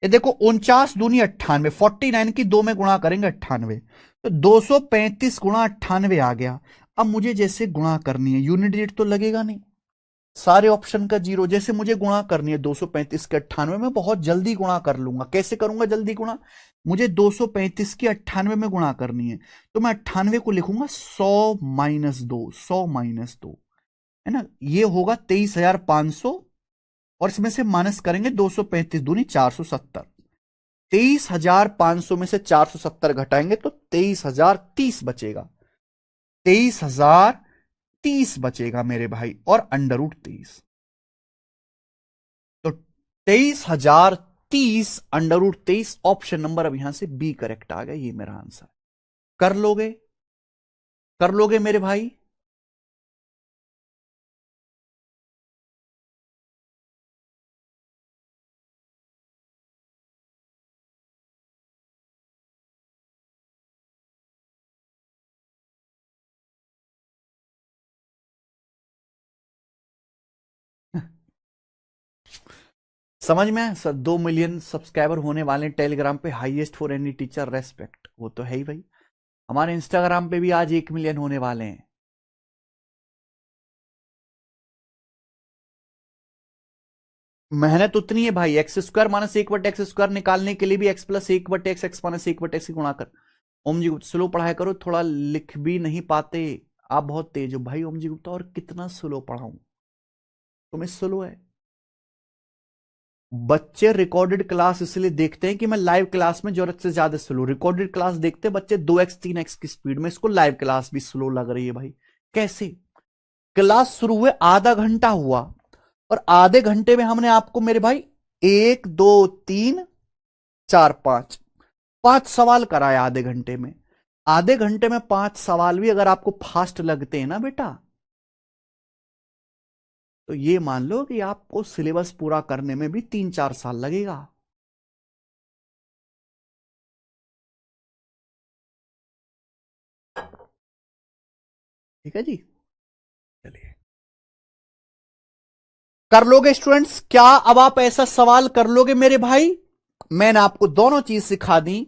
Speaker 1: ये देखो 49 दूनी 98, 49 की 2 में गुणा करेंगे 98, तो 235 गुणा 98 आ गया। अब मुझे जैसे गुणा करनी है, यूनिट डिजिट तो लगेगा नहीं, सारे ऑप्शन का जीरो। जैसे मुझे गुणा करनी है 235 के 98 में, बहुत जल्दी गुणा कर लूंगा। कैसे करूंगा जल्दी गुणा? मुझे 235 की 98 में गुणा करनी है, तो मैं 98 को लिखूंगा 100 माइनस 2, 100 माइनस 2, है ना। ये होगा 23,500, और इसमें से माइनस करेंगे 235 दूनी 470। 23,500 में से 470 घटाएंगे तो 23,030 बचेगा। 23,030 बचेगा मेरे भाई, और अंडर रूट 23, तो 23,030 अंडर रूट 23, ऑप्शन नंबर अब यहां से बी करेक्ट आ गया। ये मेरा आंसर। कर लोगे? कर लोगे मेरे भाई? समझ में सर, 2 मिलियन सब्सक्राइबर होने वाले टेलीग्राम पे, highest for any teacher respect, वो तो है ही भाई। हमारे इंस्टाग्राम पे भी आज 1 मिलियन होने वाले हैं। मेहनत उतनी है भाई, एक्स स्क्वायर माइनस 1/x² निकालने के लिए भी x plus 1/x, x minus 1/x की गुणा कर। ओम जी गुप्ता, स्लो पढ़ाया करो, थोड़ा लिख भी नहीं पाते आप, बहुत तेज हो भाई। ओम जी गुप्ता, और कितना स्लो पढ़ाऊं? तुम्हें स्लो है? बच्चे रिकॉर्डेड क्लास इसलिए देखते हैं कि मैं लाइव क्लास में जरूरत से ज्यादा स्लो, रिकॉर्डेड क्लास देखते बच्चे 2x 3x की स्पीड में, इसको लाइव क्लास भी स्लो लग रही है भाई। कैसे? क्लास शुरू हुए आधा घंटा हुआ, और आधे घंटे में हमने आपको मेरे भाई 1 2 3 4 5 5 सवाल कराया आधे घंटे में। आधे घंटे में 5 सवाल भी अगर आपको फास्ट लगते हैं ना बेटा, तो ये मान लो कि आपको सिलेबस पूरा करने में भी 3 4 साल लगेगा। ठीक है जी, चलिए। कर लोगे स्टूडेंट्स क्या? अब आप ऐसा सवाल कर लोगे मेरे भाई? मैंने आपको दोनों चीज सिखा दी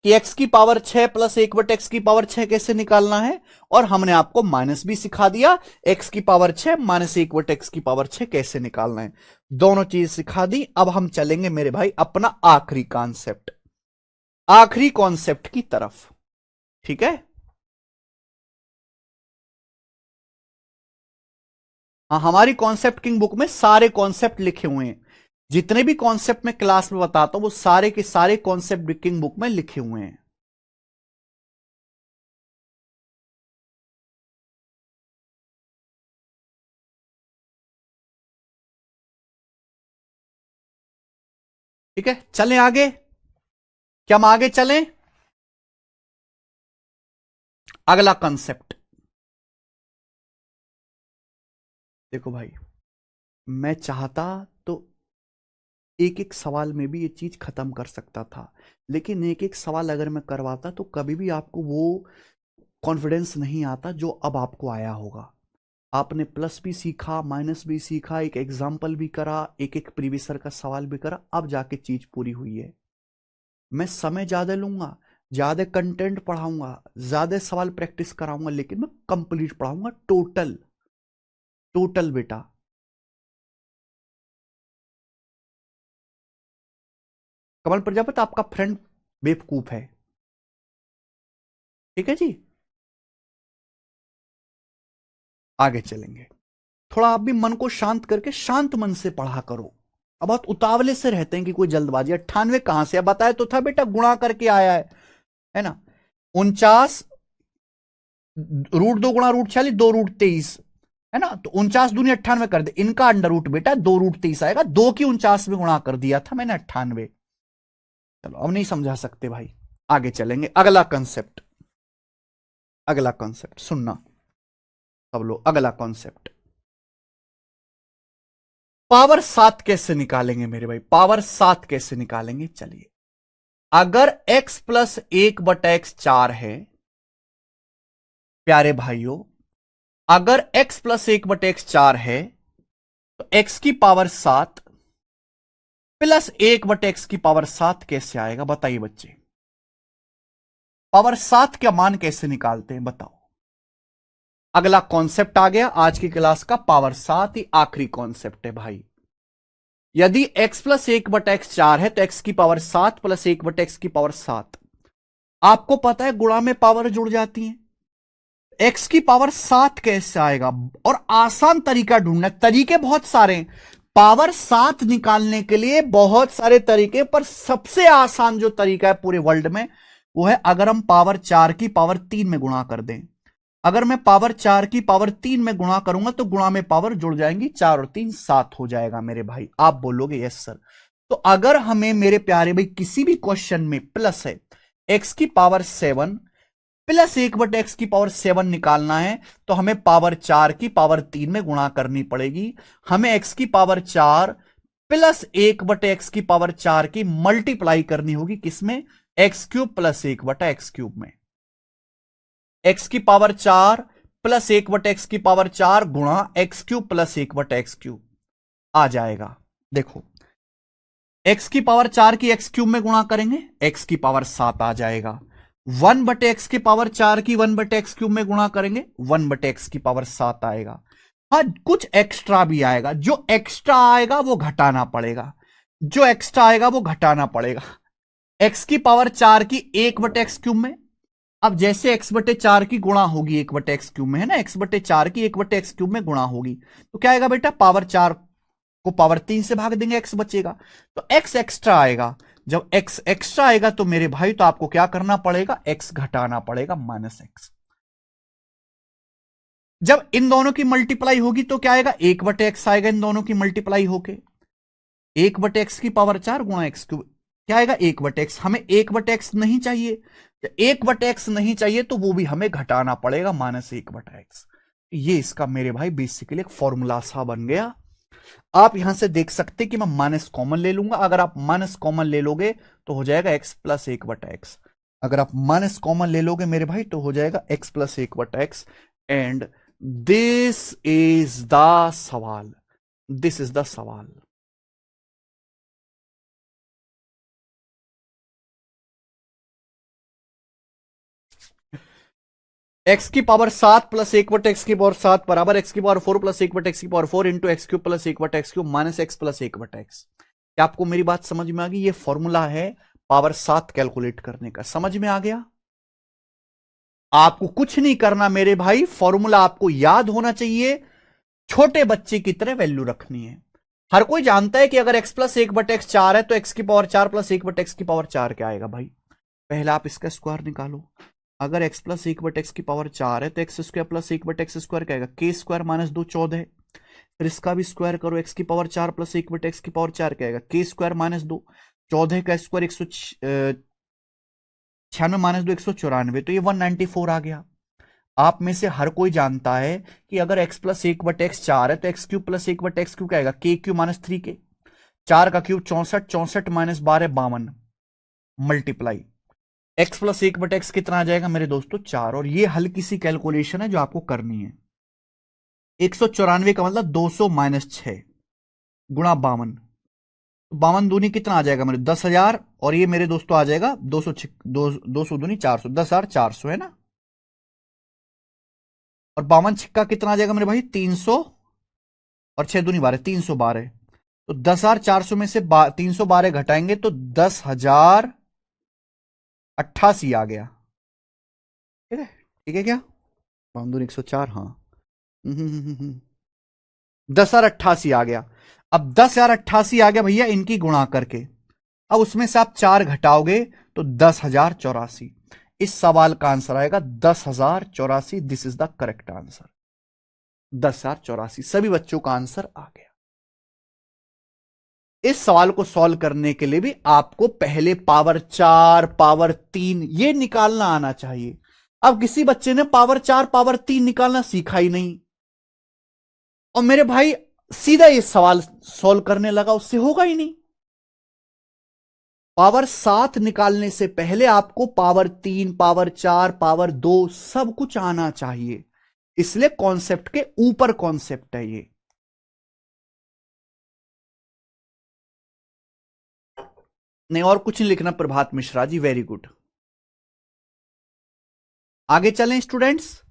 Speaker 1: कि x की पावर 6 प्लस 1/x की पावर 6 कैसे निकालना है, और हमने आपको माइनस भी सिखा दिया, x की पावर 6 माइनस 1/x की पावर 6 कैसे निकालना है। दोनों चीज सिखा दी। अब हम चलेंगे मेरे भाई अपना आखिरी कॉन्सेप्ट, आखिरी कॉन्सेप्ट की तरफ। ठीक है, हाँ, हमारी कॉन्सेप्ट किंग बुक में सारे कॉन्सेप्ट लिखे हुए हैं। जितने भी कॉन्सेप्ट मैं क्लास में बताता हूं वो सारे के सारे कॉन्सेप्ट किंग बुक में लिखे हुए हैं। ठीक है, चलें आगे। क्या हम आगे चलें? अगला कंसेप्ट देखो भाई, मैं चाहता तो एक एक सवाल में भी ये चीज खत्म कर सकता था, लेकिन एक एक सवाल अगर मैं करवाता तो कभी भी आपको वो कॉन्फिडेंस नहीं आता जो अब आपको आया होगा। आपने प्लस भी सीखा, माइनस भी सीखा, एक एग्जाम्पल भी करा, एक एक प्रीवियस ईयर का सवाल भी करा, अब जाके चीज पूरी हुई है। मैं समय ज्यादा लूंगा, ज्यादा कंटेंट पढ़ाऊंगा, ज्यादा सवाल प्रैक्टिस कराऊंगा, लेकिन मैं कंप्लीट पढ़ाऊंगा, टोटल टोटल बेटा। कमल प्रजापति आपका फ्रेंड बेवकूफ है। ठीक है जी, आगे चलेंगे। थोड़ा आप भी मन को शांत करके शांत मन से पढ़ा करो। अब बहुत उतावले से रहते हैं कि कोई जल्दबाजी। 98 कहां से? अब बताया तो था बेटा, गुणा करके आया है ना। 49 √2 × √46, 2 √23, है ना। तो 49 दूनी 98 कर दे, इनका अंडर रूट बेटा 2 √23 आएगा। 2 की 49 में गुणा कर दिया था मैंने 98। चलो अब नहीं समझा सकते भाई। आगे चलेंगे। अगला कंसेप्ट, अगला कंसेप्ट सुनना सब लोग, अगला कंसेप्ट, पावर 7 कैसे निकालेंगे मेरे भाई, पावर 7 कैसे निकालेंगे? चलिए, अगर x प्लस 1/x 4 है प्यारे भाइयों, अगर x प्लस 1/x 4 है तो x की पावर 7 प्लस 1/x की पावर 7 कैसे आएगा? बताइए बच्चे, पावर 7 का मान कैसे निकालते हैं बताओ। अगला कॉन्सेप्ट आ गया आज की क्लास का, पावर 7 ही आखिरी कॉन्सेप्ट है भाई। यदि x प्लस 1/x 4 है तो x की पावर 7 प्लस 1/x की पावर 7, आपको पता है गुणा में पावर जुड़ जाती है, x की पावर 7 कैसे आएगा? और आसान तरीका ढूंढना, तरीके बहुत सारे हैं पावर 7 निकालने के लिए, बहुत सारे तरीके, पर सबसे आसान जो तरीका है पूरे वर्ल्ड में वो है अगर हम पावर 4 की पावर 3 में गुणा कर दें। अगर मैं पावर 4 की पावर 3 में गुणा करूंगा तो गुणा में पावर जुड़ जाएंगी, 4 और 3 7 हो जाएगा मेरे भाई। आप बोलोगे यस सर। तो अगर हमें मेरे प्यारे भाई किसी भी क्वेश्चन में प्लस है x की पावर 7 प्लस 1/x की पावर 7 निकालना है तो हमें पावर 4 की पावर 3 में गुणा करनी पड़ेगी। हमें x की पावर 4 प्लस 1/x की पावर 4 की मल्टीप्लाई करनी होगी, किसमें? x³ प्लस 1/x³ में। x की पावर 4 प्लस 1/x की पावर 4 गुणा x³ प्लस 1/x³ आ जाएगा। देखो, x की पावर 4 की x³ में गुणा करेंगे, x की पावर 7 आ जाएगा। 1/x की पावर 4 की 1/x³ में गुणा करेंगे, 1/x की पावर 7 आएगा। हाँ, कुछ एक्स्ट्रा भी आएगा, जो एक्स्ट्रा आएगा वो घटाना पड़ेगा, जो एक्स्ट्रा आएगा वो घटाना पड़ेगा। x की पावर 4 की 1/x³ में, अब जैसे x/4 की गुणा होगी 1/x³ में, है ना, x/4 की 1/x³ में गुणा होगी तो क्या आएगा बेटा? पावर 4 को पावर 3 से भाग देंगे, x बचेगा, तो x एक्स्ट्रा आएगा। जब x एक्स्ट्रा आएगा तो मेरे भाई तो आपको क्या करना पड़ेगा? x घटाना पड़ेगा, -x। जब इन दोनों की मल्टीप्लाई होगी तो क्या आएगा? 1/x आएगा, इन दोनों की मल्टीप्लाई होके 1/x की पावर 4 गुणा x³ क्या आएगा? 1/x। हमें 1/x नहीं चाहिए, 1/x नहीं चाहिए तो वो भी हमें घटाना पड़ेगा, -1/x। ये इसका मेरे भाई बेसिकली एक फॉर्मूला सा बन गया। आप यहां से देख सकते कि मैं माइनस कॉमन ले लूंगा, अगर आप माइनस कॉमन ले लोगे तो हो जाएगा x प्लस 1/x। अगर आप माइनस कॉमन ले लोगे मेरे भाई तो हो जाएगा x plus 1/x। And this is the सवाल, दिस इज द सवाल। x की पावर 7 प्लस 1/x की पावर 7 बराबर x की पावर 4 प्लस 1/x की power 4 into x³ plus 1/x³ minus x plus 1/x। क्या आपको मेरी बात समझ में आ गई? ये फॉर्मूला है पावर 7 कैलकुलेट करने का, समझ में आ गया? आपको कुछ नहीं करना मेरे भाई, फॉर्मूला आपको याद होना चाहिए, छोटे बच्चे की तरह वैल्यू रखनी है। हर कोई जानता है कि अगर x प्लस 1/x 4 है तो x की पावर 4 प्लस 1/x की पावर 4 क्या आएगा भाई? पहले आप इसका स्क्वायर निकालो। अगर x प्लस 1/x की पावर 4 है तो x² प्लस 1/x² क्या आएगा? k² minus 2 14। फिर इसका भी स्क्वायर करो, x की पावर 4 प्लस 1/x की पावर 4 क्या आएगा? k² माइनस 2, 14 का स्क्वायर 196 माइनस 2 194, तो ये 194 आ गया। आप में से हर कोई जानता है कि अगर x प्लस 1/x 4 है तो x³ प्लस 1/x³ क्या आएगा? k³ माइनस 3k, 4 का cube 64, 64 minus 12 52, multiply x plus 1/x कितना आ जाएगा मेरे दोस्तों? 4। और ये हल्की सी कैलकुलेशन है जो आपको करनी है। 194 का मतलब 200 माइनस 6 गुणा 52, 52 दूनी कितना आ जाएगा मेरे? 10,000। और ये मेरे दोस्तों आ जाएगा 200 दूनी 400, 10,400 है ना। और 52 छिक्का कितना आ जाएगा मेरे भाई? 300, और 6 दूनी 12, 312। तो 10,400 में से 312 घटाएंगे तो 10,088 आ गया। ठीक है, ठीक है क्या? 104, हाँ। 10,088 आ गया। अब 10,088 आ गया भैया इनकी गुणा करके, अब उसमें से आप 4 घटाओगे तो 10,084। इस सवाल का आंसर आएगा 10,084। This is the correct answer, 10,084। सभी बच्चों का आंसर आ गया। इस सवाल को सॉल्व करने के लिए भी आपको पहले पावर 4 पावर 3 ये निकालना आना चाहिए। अब किसी बच्चे ने पावर 4 पावर 3 निकालना सीखा ही नहीं और मेरे भाई सीधा ये सवाल सॉल्व करने लगा, उससे होगा ही नहीं। पावर 7 निकालने से पहले आपको पावर 3 पावर 4 पावर 2 सब कुछ आना चाहिए, इसलिए कॉन्सेप्ट के ऊपर कॉन्सेप्ट है ये। नहीं और कुछ नहीं लिखना प्रभात मिश्रा जी, वेरी गुड। आगे चलें स्टूडेंट्स।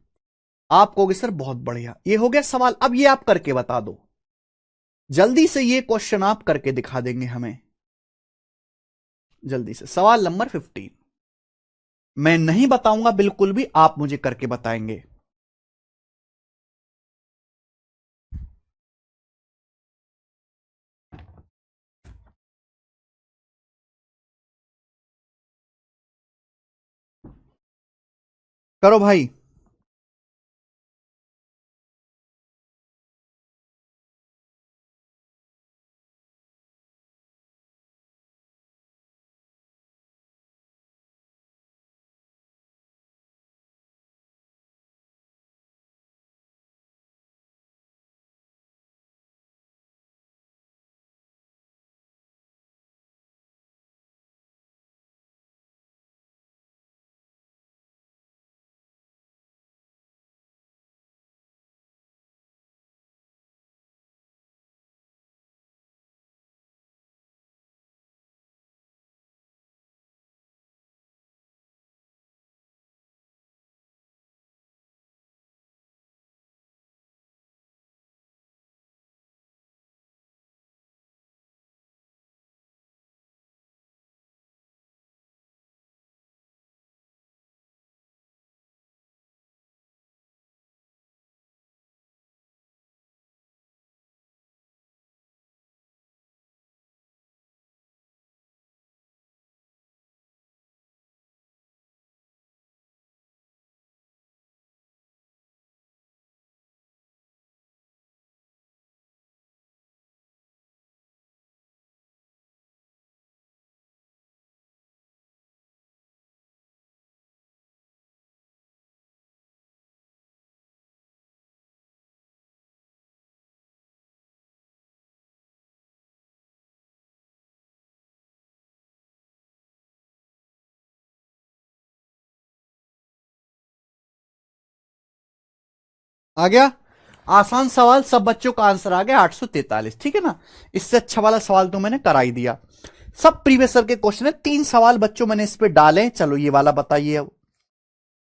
Speaker 1: आप कहोगे सर बहुत बढ़िया, ये हो गया सवाल। अब ये आप करके बता दो जल्दी से, ये क्वेश्चन आप करके दिखा देंगे हमें जल्दी से। सवाल नंबर 15 मैं नहीं बताऊंगा बिल्कुल भी, आप मुझे करके बताएंगे। करो भाई। आ गया आसान सवाल, सब बच्चों का आंसर आ गया 843, ठीक है ना। इससे अच्छा वाला सवाल तो मैंने करा ही दिया। सब प्रीवियस ईयर के क्वेश्चन है, 3 सवाल बच्चों मैंने इस पे डाले। चलो ये वाला बताइए, अब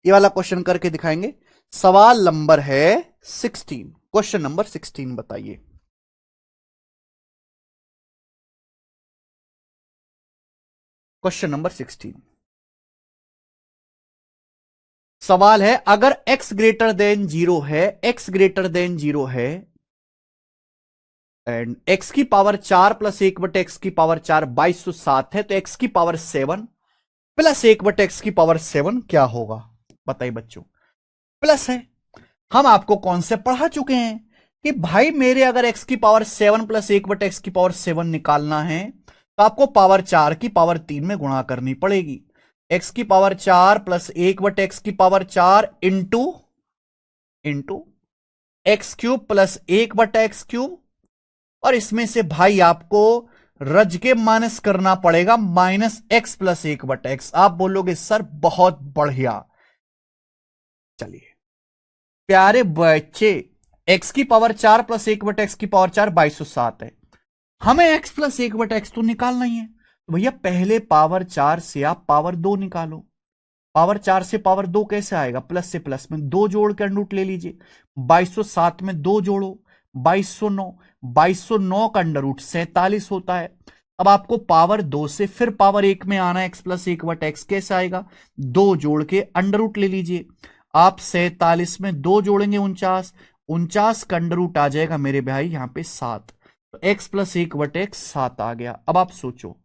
Speaker 1: ये वाला क्वेश्चन करके दिखाएंगे। सवाल नंबर है 16, क्वेश्चन नंबर 16 बताइए। क्वेश्चन नंबर 16 सवाल है, अगर x ग्रेटर देन 0 है, x ग्रेटर देन 0 है एंड x की पावर 4 प्लस 1 बटे x की पावर 4 2207 है, तो x की पावर 7 प्लस 1 बटे x की पावर 7 क्या होगा? बताइए बच्चों। प्लस है, हम आपको कॉन्सेप्ट पढ़ा चुके हैं कि भाई मेरे अगर x की पावर 7 प्लस 1 बटे x की पावर 7 निकालना है तो आपको पावर 4 की पावर 3 में गुणा करनी पड़ेगी। x की पावर 4 प्लस 1 बटे x की power 4 into x cube plus 1 बटा एक्स क्यूब, और इसमें से भाई आपको रज के माइनस करना पड़ेगा माइनस एक्स प्लस 1 बटा एक्स। आप बोलोगे सर बहुत बढ़िया। चलिए प्यारे बच्चे, x की पावर 4 प्लस 1 बटा एक्स की पावर 4 2207 है, हमें x प्लस 1 बटा एक्स तो निकालना ही है। तो भैया पहले पावर 4 से आप पावर 2 निकालो। पावर 4 से पावर 2 कैसे आएगा? प्लस से प्लस में 2 जोड़ के अंडर रूट ले लीजिए। 2207 में 2 जोड़ो 2209, 2209 का अंडर रूट 47 होता है। अब आपको पावर 2 से फिर पावर 1 में आना है, x प्लस 1 बटा एक्स कैसे आएगा? 2 जोड़ के अंडर रूट ले लीजिए। आप 47 में 2 जोड़ेंगे 49, 49 का अंडर रूट आ जाएगा मेरे भाई यहां पे 7, तो x प्लस 1 बटे एक्स 7 आ गया। अब आप सोचो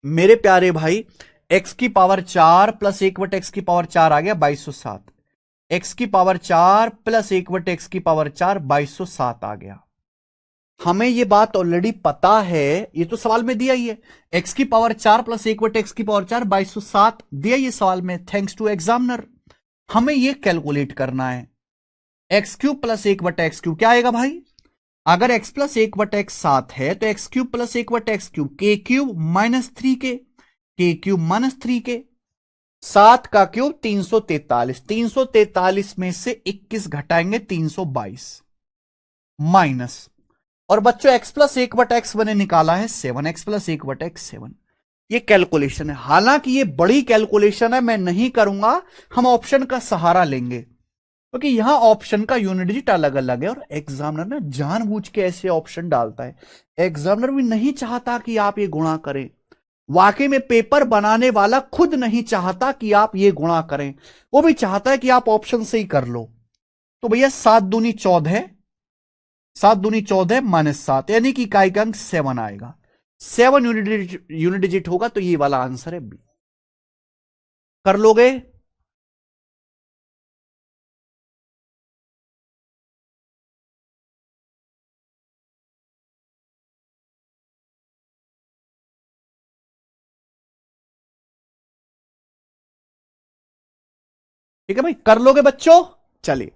Speaker 1: मेरे प्यारे भाई, x की पावर 4 प्लस 1 बटे एक्स की पावर 4 आ गया 2207, x की पावर 4 प्लस 1 बटे एक्स की पावर 4 2207 आ गया। हमें ये बात ऑलरेडी पता है, ये तो सवाल में दिया ही है। एक्स की पावर 4 प्लस 1 एक्स की पावर 4 2207 दिया ये सवाल में, थैंक्स टू एग्जामिनर। हमें ये कैलकुलेट करना है। एक्स क्यूब प्लस 1/x³ क्या आएगा भाई? अगर x प्लस 1/x 7 है तो X cube plus 1/x³ k³ -3 के 7 का क्यूब 343, 343 में से 21 घटाएंगे 322 माइनस, और बच्चों x प्लस 1/x मैंने निकाला है 7, x प्लस 1/x 7। ये कैलकुलेशन है, हालांकि ये बड़ी कैलकुलेशन है, मैं नहीं करूंगा, हम ऑप्शन का सहारा लेंगे क्योंकि यहां ऑप्शन का यूनिट डिजिट अलग अलग है और एग्जामिनर ना जानबूझ के ऐसे ऑप्शन डालता है। एग्जामिनर भी नहीं चाहता कि आप ये गुणा करें, वाकई में पेपर बनाने वाला खुद नहीं चाहता कि आप ये गुणा करें, वो भी चाहता है कि आप ऑप्शन से ही कर लो। तो भैया 7 दूनी 14, 7 दूनी 14 -7, यानी कि इकाई का अंक 7 आएगा। 7 यूनिट डिजिट होगा, तो ये वाला आंसर है बी। कर लोगे? ठीक है भाई, कर लोगे बच्चों? चलिए,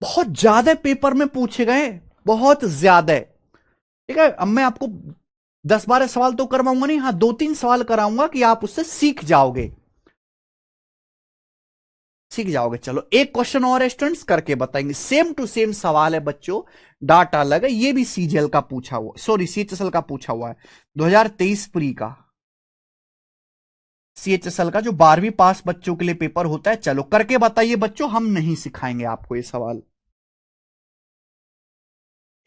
Speaker 1: बहुत ज्यादा पेपर में पूछे गए, बहुत ज्यादा। ठीक है, अब मैं आपको 10-12 सवाल तो करवाऊंगा नहीं, हाँ 2-3 सवाल कराऊंगा कि आप उससे सीख जाओगे, सीख जाओगे। चलो एक क्वेश्चन और स्टूडेंट्स करके बताएंगे, सेम टू सेम सवाल है बच्चों, डाटा अलग है। ये भी सीजीएल का पूछा हुआ, सॉरी सीएचएसएल का पूछा हुआ है, 2023 प्री का सीएचएसएल का, जो 12वीं पास बच्चों के लिए पेपर होता है। चलो करके बताइए बच्चों, हम नहीं सिखाएंगे आपको ये सवाल।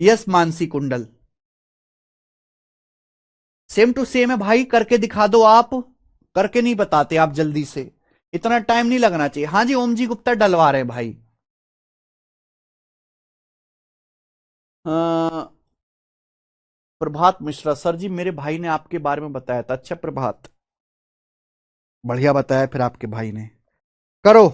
Speaker 1: यस मानसी कुंडल, सेम टू सेम है भाई, करके दिखा दो आप, करके नहीं बताते आप जल्दी से, इतना टाइम नहीं लगना चाहिए। हाँ जी, ओम जी गुप्ता डलवा रहे हैं भाई। प्रभात मिश्रा, सर जी मेरे भाई ने आपके बारे में बताया था। अच्छा प्रभात, बढ़िया बताया फिर आपके भाई ने। करो।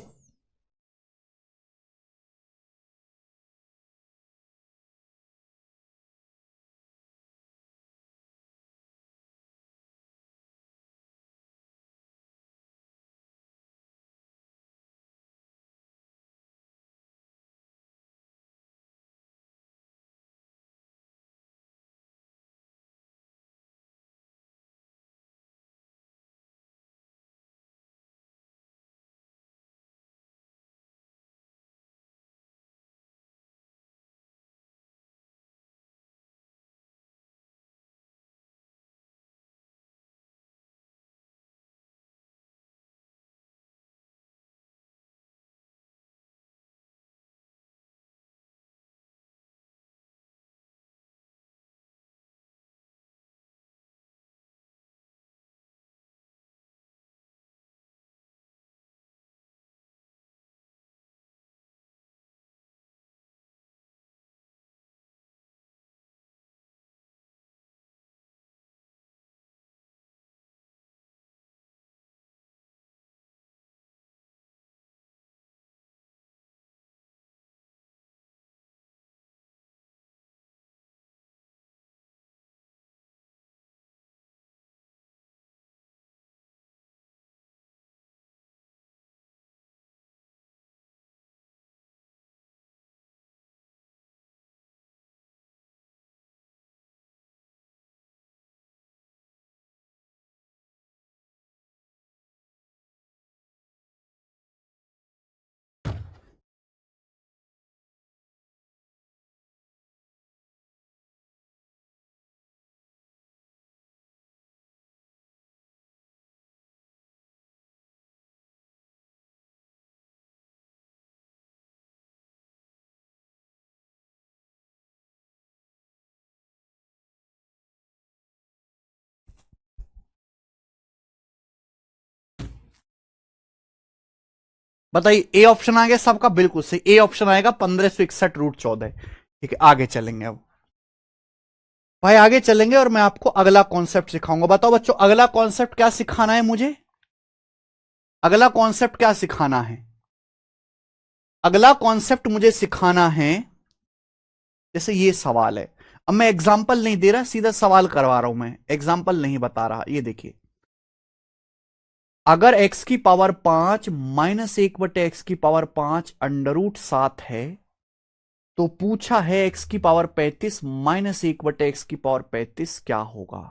Speaker 1: बताइए, ए ऑप्शन आ गया सबका, बिल्कुल सही, ए ऑप्शन आएगा 1561 √14। ठीक है, आगे चलेंगे अब भाई, आगे चलेंगे और मैं आपको अगला कॉन्सेप्ट सिखाऊंगा। बताओ बच्चों, अगला कॉन्सेप्ट क्या सिखाना है मुझे? अगला कॉन्सेप्ट क्या सिखाना है? अगला कॉन्सेप्ट मुझे सिखाना है, जैसे ये सवाल है, अब मैं एग्जाम्पल नहीं दे रहा, सीधा सवाल करवा रहा हूं, मैं एग्जाम्पल नहीं बता रहा। ये देखिए, अगर x की पावर 5 माइनस 1/x की पावर 5 √7 है, तो पूछा है x की पावर 35 माइनस 1/x की पावर 35 क्या होगा।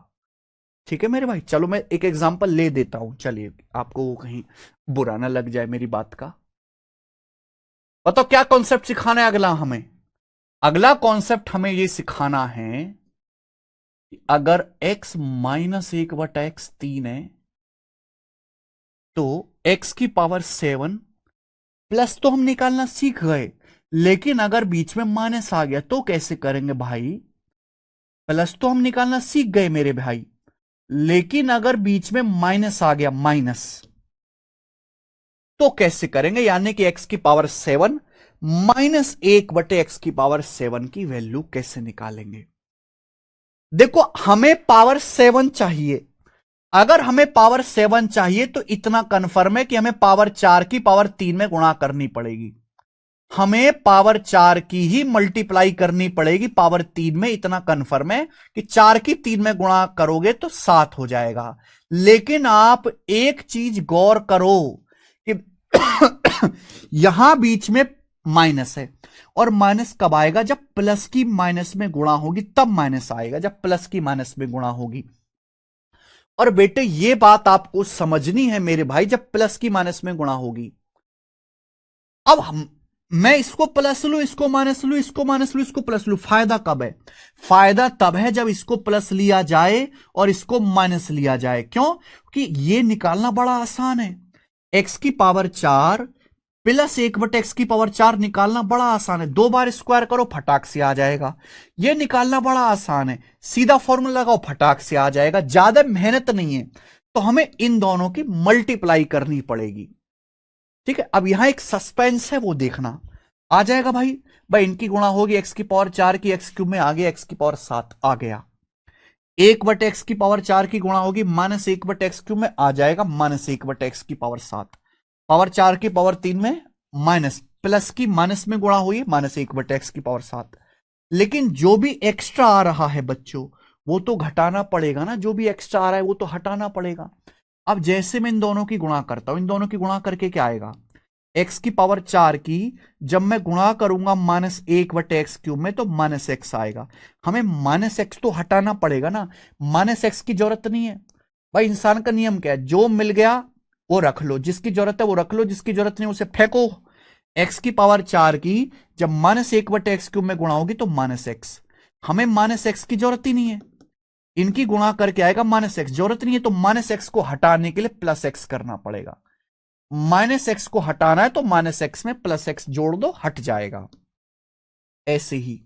Speaker 1: ठीक है मेरे भाई, चलो मैं एक एग्जांपल ले देता हूं, चलिए आपको कहीं बुरा ना लग जाए मेरी बात का। बताओ क्या कॉन्सेप्ट सिखाना है अगला हमें। अगला कॉन्सेप्ट हमें यह सिखाना है कि अगर x माइनस 1/x 3 है, तो x की पावर 7 प्लस तो हम निकालना सीख गए, लेकिन अगर बीच में माइनस आ गया तो कैसे करेंगे भाई। प्लस तो हम निकालना सीख गए मेरे भाई, लेकिन अगर बीच में माइनस आ गया, माइनस, तो कैसे करेंगे। यानी कि x की पावर 7 माइनस 1/x की पावर 7 की वैल्यू कैसे निकालेंगे। देखो हमें पावर 7 चाहिए, अगर हमें पावर 7 चाहिए तो इतना कंफर्म है कि हमें पावर 4 की पावर 3 में गुणा करनी पड़ेगी। हमें पावर 4 की ही मल्टीप्लाई करनी पड़ेगी पावर 3 में, इतना कंफर्म है कि 4 की 3 में गुणा करोगे तो 7 हो जाएगा। लेकिन आप एक चीज गौर करो कि यहां बीच में माइनस है, और माइनस कब आएगा, जब प्लस की माइनस में गुणा होगी तब माइनस आएगा, जब प्लस की माइनस में गुणा होगी। और बेटे ये बात आपको समझनी है मेरे भाई, जब प्लस की माइनस में गुणा होगी। अब मैं इसको प्लस लू, इसको माइनस लू, इसको माइनस लू, इसको प्लस लू, फायदा कब है। फायदा तब है जब इसको प्लस लिया जाए और इसको माइनस लिया जाए। क्यों, कि ये निकालना बड़ा आसान है। x की पावर 4 प्लस 1/x की पावर 4 निकालना बड़ा आसान है, 2 बार स्क्वायर करो फटाक से आ जाएगा। ये निकालना बड़ा आसान है, सीधा फॉर्मूला लगाओ फटाक से आ जाएगा, ज्यादा मेहनत नहीं है। तो हमें इन दोनों की मल्टीप्लाई करनी पड़ेगी। ठीक है, अब यहां एक सस्पेंस है, वो देखना। आ जाएगा भाई, इनकी गुणा होगी x की पावर 4 की, x क्यूब में आ गया x की पावर 7 आ गया। 1/x की पावर 4 की गुणा होगी माइनस 1/x क्यूब में आ जाएगा माइनस 1/x की पावर 7। पावर 4 की पावर 3 में माइनस, प्लस की माइनस में गुणा हुई माइनस 1/x की पावर 7। लेकिन जो भी एक्स्ट्रा आ रहा है बच्चों, वो तो घटाना पड़ेगा ना, जो भी एक्स्ट्रा आ रहा है वो तो हटाना पड़ेगा। अब जैसे मैं इन दोनों की गुणा करता हूं, इन दोनों की गुणा करके क्या आएगा, x की पावर 4 की जब मैं गुणा करूंगा माइनस 1/x क्यूब में तो माइनस एक्स आएगा। हमें माइनस एक्स तो हटाना पड़ेगा ना, माइनस एक्स की जरूरत नहीं है भाई। इंसान का नियम क्या है, जो मिल गया वो रख लो, जिसकी जरूरत है वो रख लो, जिसकी जरूरत नहीं उसे फेंको। x की पावर 4 की जब माइनस 1/x क्यूब में गुणा होगी तो माइनस एक्स, हमें माइनस एक्स की जरूरत ही नहीं है। इनकी गुणा करके आएगा माइनस एक्स, जरूरत नहीं है, तो माइनस एक्स को हटाने के लिए प्लस एक्स करना पड़ेगा। माइनस एक्स को हटाना है तो माइनस एक्स में प्लस एक्स जोड़ दो, हट जाएगा। ऐसे ही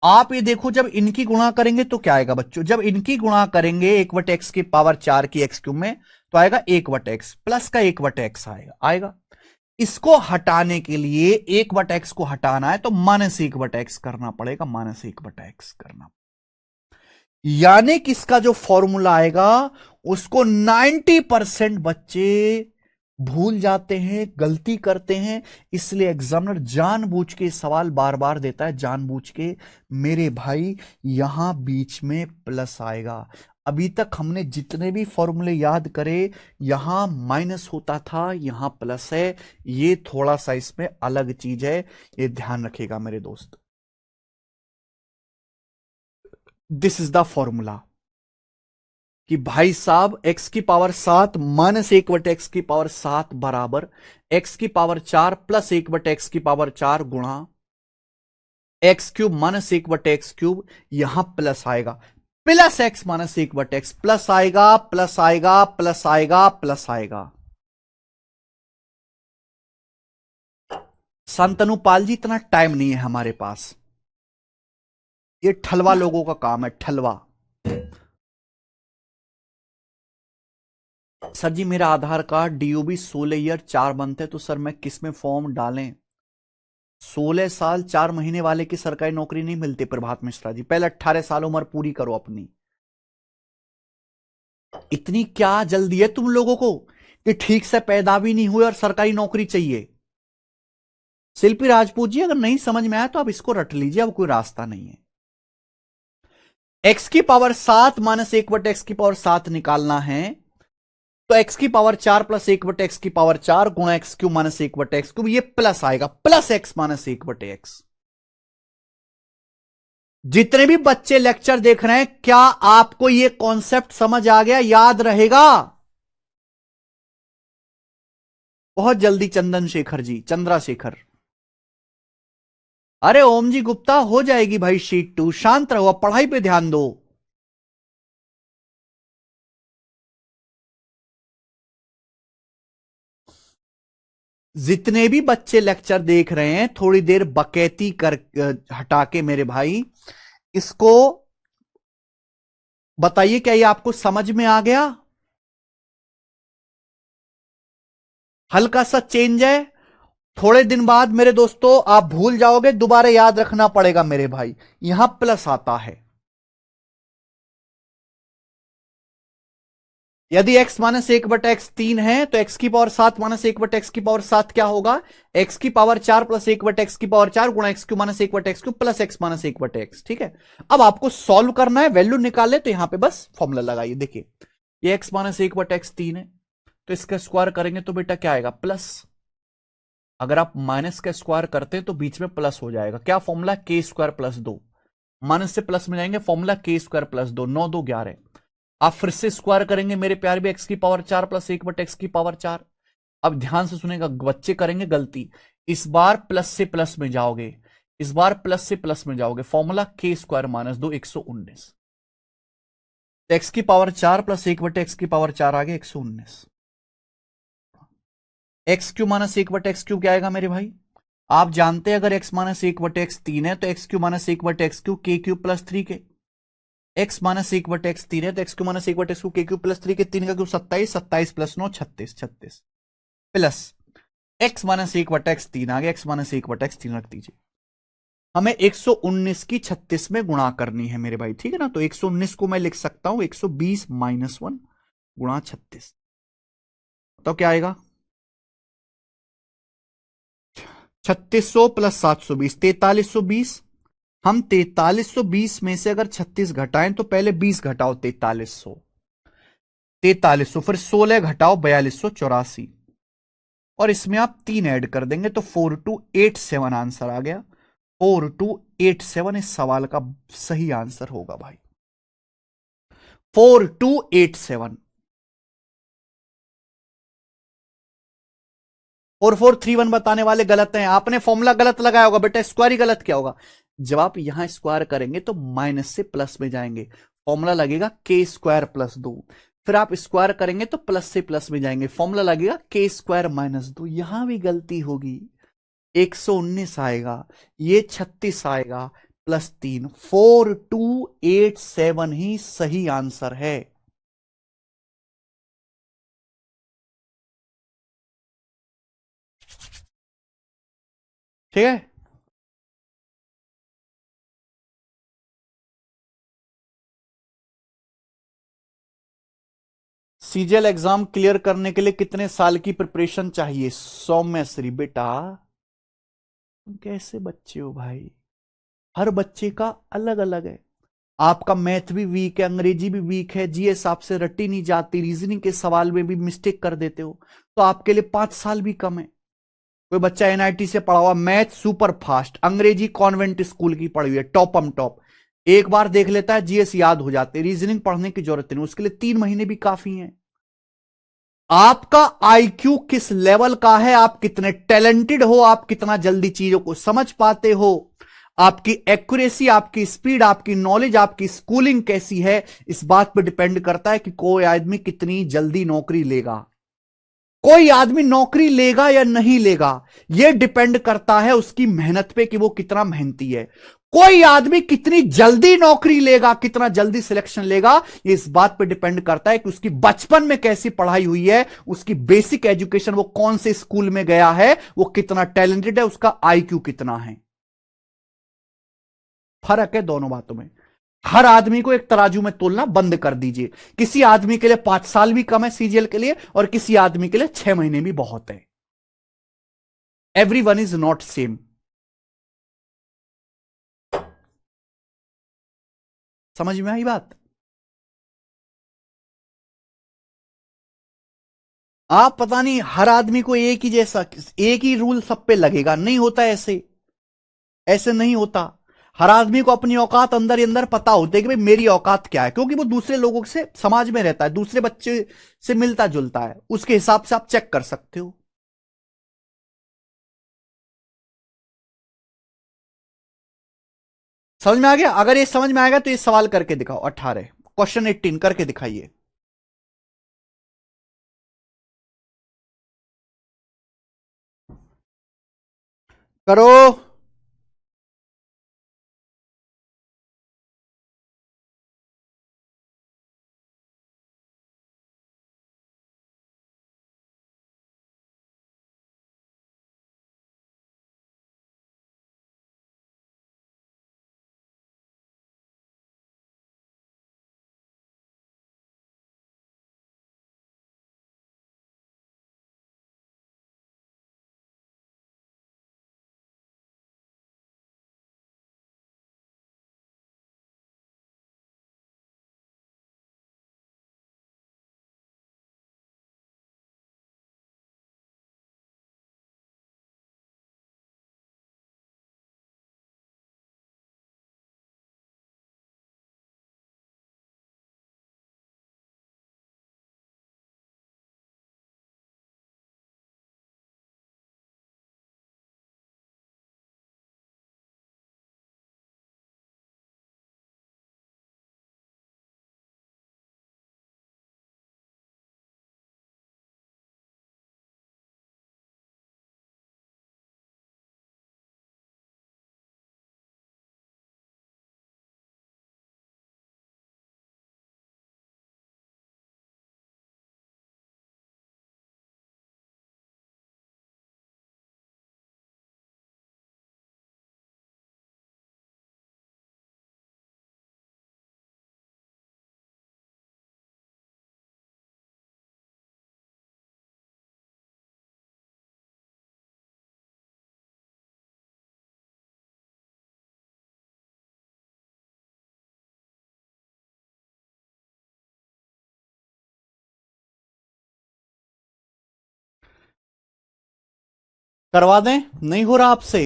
Speaker 1: आप ये देखो, जब इनकी गुणा करेंगे तो क्या आएगा बच्चों, जब इनकी गुणा करेंगे 1/x की पावर 4 की x क्यूब में तो आएगा 1/x, प्लस का 1/x आएगा। इसको हटाने के लिए 1/x को हटाना है तो माइनस 1/x करना पड़ेगा, माइनस 1/x करना। यानी कि इसका जो फॉर्मूला आएगा उसको 90% बच्चे भूल जाते हैं, गलती करते हैं। इसलिए एग्जामिनर जानबूझ के सवाल बार बार देता है, जानबूझ के। मेरे भाई यहां बीच में प्लस आएगा। अभी तक हमने जितने भी फॉर्मूले याद करे, यहां माइनस होता था, यहां प्लस है। ये थोड़ा सा इसमें अलग चीज है, ये ध्यान रखिएगा मेरे दोस्त। दिस इज द फॉर्मूला कि भाई साहब x की पावर 7 माइनस 1/x की पावर 7 बराबर x की पावर 4 प्लस 1/x की पावर 4 गुणा x cube minus 1/x cube, यहां प्लस आएगा, plus x minus 1/x, plus आएगा, प्लस आएगा, प्लस आएगा, प्लस आएगा। शांतनु पाल जी, इतना टाइम नहीं है हमारे पास, ये ठलवा लोगों का काम है, ठलवा। सर जी मेरा आधार कार्ड DOB 16 ईयर 4 मंथ है, तो सर मैं किस में फॉर्म डालें। 16 साल 4 महीने वाले की सरकारी नौकरी नहीं मिलती प्रभात मिश्रा जी, पहले 18 साल उम्र पूरी करो अपनी। इतनी क्या जल्दी है तुम लोगों को कि ठीक से पैदा भी नहीं हुए और सरकारी नौकरी चाहिए। शिल्पी राजपूत जी, अगर नहीं समझ में आया तो आप इसको रट लीजिए, अब कोई रास्ता नहीं है। एक्स की पावर 7 माइनस 1/x की पावर 7 निकालना है, तो एक्स की पावर 4 प्लस 1/x की पावर 4 गुणा x cube minus 1/x cube, ये प्लस आएगा, प्लस एक्स माइनस 1/x। जितने भी बच्चे लेक्चर देख रहे हैं, क्या आपको ये कॉन्सेप्ट समझ आ गया, याद रहेगा? बहुत जल्दी चंदन शेखर जी, चंद्रशेखर। अरे ओम जी गुप्ता, हो जाएगी भाई शीट 2, शांत रहो, पढ़ाई पे ध्यान दो। जितने भी बच्चे लेक्चर देख रहे हैं, थोड़ी देर बकैती कर हटा के मेरे भाई इसको बताइए, क्या ये आपको समझ में आ गया? हल्का सा चेंज है, थोड़े दिन बाद मेरे दोस्तों आप भूल जाओगे, दोबारा याद रखना पड़ेगा मेरे भाई, यहां प्लस आता है। यदि x माइनस 1/x 3 है, तो x की पावर 7 माइनस 1/x की पावर 7 क्या होगा? x की पावर 4 प्लस 1/x की पावर 4 गुणा x cube minus 1/x Q plus x minus 1/x। ठीक है, अब आपको सॉल्व करना है, वैल्यू निकाले, तो यहां पे बस फॉर्मूला लगाइए। देखिए, ये x माइनस 1/x 3 है, तो इसका स्क्वायर करेंगे तो बेटा क्या आएगा? प्लस। अगर आप माइनस का स्क्वायर करते हैं तो बीच में प्लस हो जाएगा। क्या फॉर्मूला? के स्क्वायर प्लस 2। माइनस से प्लस में जाएंगे, फॉर्मूला के स्क्वायर प्लस 2, 9 2 11। आप फिर से स्क्वायर करेंगे मेरे प्यारे भी, एक्स की पावर 4 प्लस 1/x की पावर 4। अब ध्यान से सुनेगा, बच्चे करेंगे गलती, इस बार प्लस से प्लस में जाओगे, इस बार प्लस से प्लस में जाओगे, फॉर्मूला के स्क्वायर माइनस 2 119। एक्स की पावर 4 प्लस 1/x की पावर 4 आ गया 119। X cube minus 1/x cube क्या आएगा मेरे भाई? आप जानते हैं अगर x माइनस 1/x 3 है, तो x cube minus 1/x Q के क्यू प्लस 3 के। एक्स माइनस 1/x 3 है, तो x cube minus 1/x Q के क्यू प्लस 3 के, 3 का Q 27, 27 plus 9 36, 36 plus x minus 1/x 3 आ गया, एक्स माइनस 1/x 3 रख दीजिए। हमें 119 की 36 में गुणा करनी है मेरे भाई, ठीक है ना? तो 119 को मैं लिख सकता हूं 120 माइनस 1 गुणा 36, तो क्या आएगा? 3600 प्लस 720 4320। हम 4320 में से अगर 36 घटाएं तो पहले 20 घटाओ, 4300, 4300 फिर 16 घटाओ 4284, और इसमें आप 3 ऐड कर देंगे तो 4287 आंसर आ गया। 4287 इस सवाल का सही आंसर होगा भाई, 4287। 4431 बताने वाले गलत हैं, आपने फॉर्मूला गलत लगाया होगा बेटा, स्क्वायर ही गलत क्या होगा? जब आप यहां स्क्वायर करेंगे तो माइनस से प्लस में जाएंगे, फॉर्मूला लगेगा के स्क्वायर प्लस 2। फिर आप स्क्वायर करेंगे तो प्लस से प्लस में जाएंगे, फॉर्मूला लगेगा के स्क्वायर माइनस 2। यहां भी गलती होगी, 119 आएगा, ये 36 आएगा, प्लस 3, 4287 ही सही आंसर है। ठीक है, सीजीएल एग्जाम क्लियर करने के लिए कितने साल की प्रिपरेशन चाहिए? सौम्य श्री बेटा, तुम कैसे बच्चे हो भाई? हर बच्चे का अलग अलग है। आपका मैथ भी वीक है, अंग्रेजी भी वीक है, जीएस आपसे रटी नहीं जाती, रीजनिंग के सवाल में भी मिस्टेक कर देते हो, तो आपके लिए 5 साल भी कम है। कोई बच्चा एनआईटी से पढ़ा हुआ, मैथ सुपर फास्ट, अंग्रेजी कॉन्वेंट स्कूल की पढ़ी हुई है, टॉपम टॉप, एक बार देख लेता है, जीएस याद हो जाते, रीजनिंग पढ़ने की जरूरत नहीं, उसके लिए 3 महीने भी काफी है। आपका आईक्यू किस लेवल का है, आप कितने टैलेंटेड हो, आप कितना जल्दी चीजों को समझ पाते हो, आपकी एक्यूरेसी, आपकी स्पीड, आपकी नॉलेज, आपकी स्कूलिंग कैसी है, इस बात पर डिपेंड करता है कि कोई आदमी कितनी जल्दी नौकरी लेगा। कोई आदमी नौकरी लेगा या नहीं लेगा, यह डिपेंड करता है उसकी मेहनत पे कि वो कितना मेहनती है। कोई आदमी कितनी जल्दी नौकरी लेगा, कितना जल्दी सिलेक्शन लेगा, ये इस बात पे डिपेंड करता है कि उसकी बचपन में कैसी पढ़ाई हुई है, उसकी बेसिक एजुकेशन, वो कौन से स्कूल में गया है, वो कितना टैलेंटेड है, उसका आईक्यू कितना है। फर्क है दोनों बातों में। हर आदमी को एक तराजू में तोलना बंद कर दीजिए। किसी आदमी के लिए 5 साल भी कम है सीजीएल के लिए, और किसी आदमी के लिए 6 महीने भी बहुत है। Every one is not same. समझ में आई बात? आप पता नहीं हर आदमी को एक ही जैसा, एक ही रूल सब पे लगेगा, नहीं होता ऐसे, ऐसे नहीं होता। हर आदमी को अपनी औकात अंदर ही अंदर पता होती है कि भाई मेरी औकात क्या है, क्योंकि वो दूसरे लोगों से समाज में रहता है, दूसरे बच्चे से मिलता जुलता है, उसके हिसाब से आप चेक कर सकते हो। समझ में आ गया? अगर ये समझ में आएगा तो ये सवाल करके दिखाओ, 18 क्वेश्चन 18 करके दिखाइए। करो। करवा दें? नहीं हो रहा आपसे?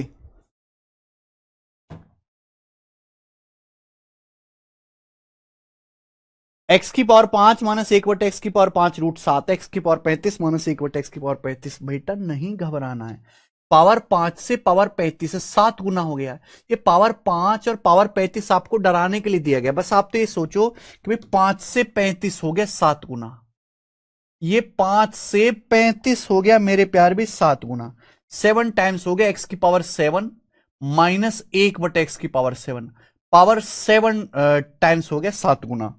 Speaker 1: एक्स की पावर 5 माइनस 1/, एक्स की पावर 5 √7, एक्स की पावर 35 माइनस 1/, एक्स की पावर 35। बेटा नहीं घबराना है, पावर 5 से पावर 35 से 7 गुना हो गया। ये पावर 5 और पावर 35 आपको डराने के लिए दिया गया। बस आप तो ये सोचो कि भाई 5 से 35 हो गया 7 गुना, ये 5 से 35 हो गया मेरे प्यार भी 7 गुना। 7 टाइम्स हो गया एक्स की पावर 7 माइनस 1/, एक्स की पावर 7, पावर 7 टाइम्स हो गया 7 गुना।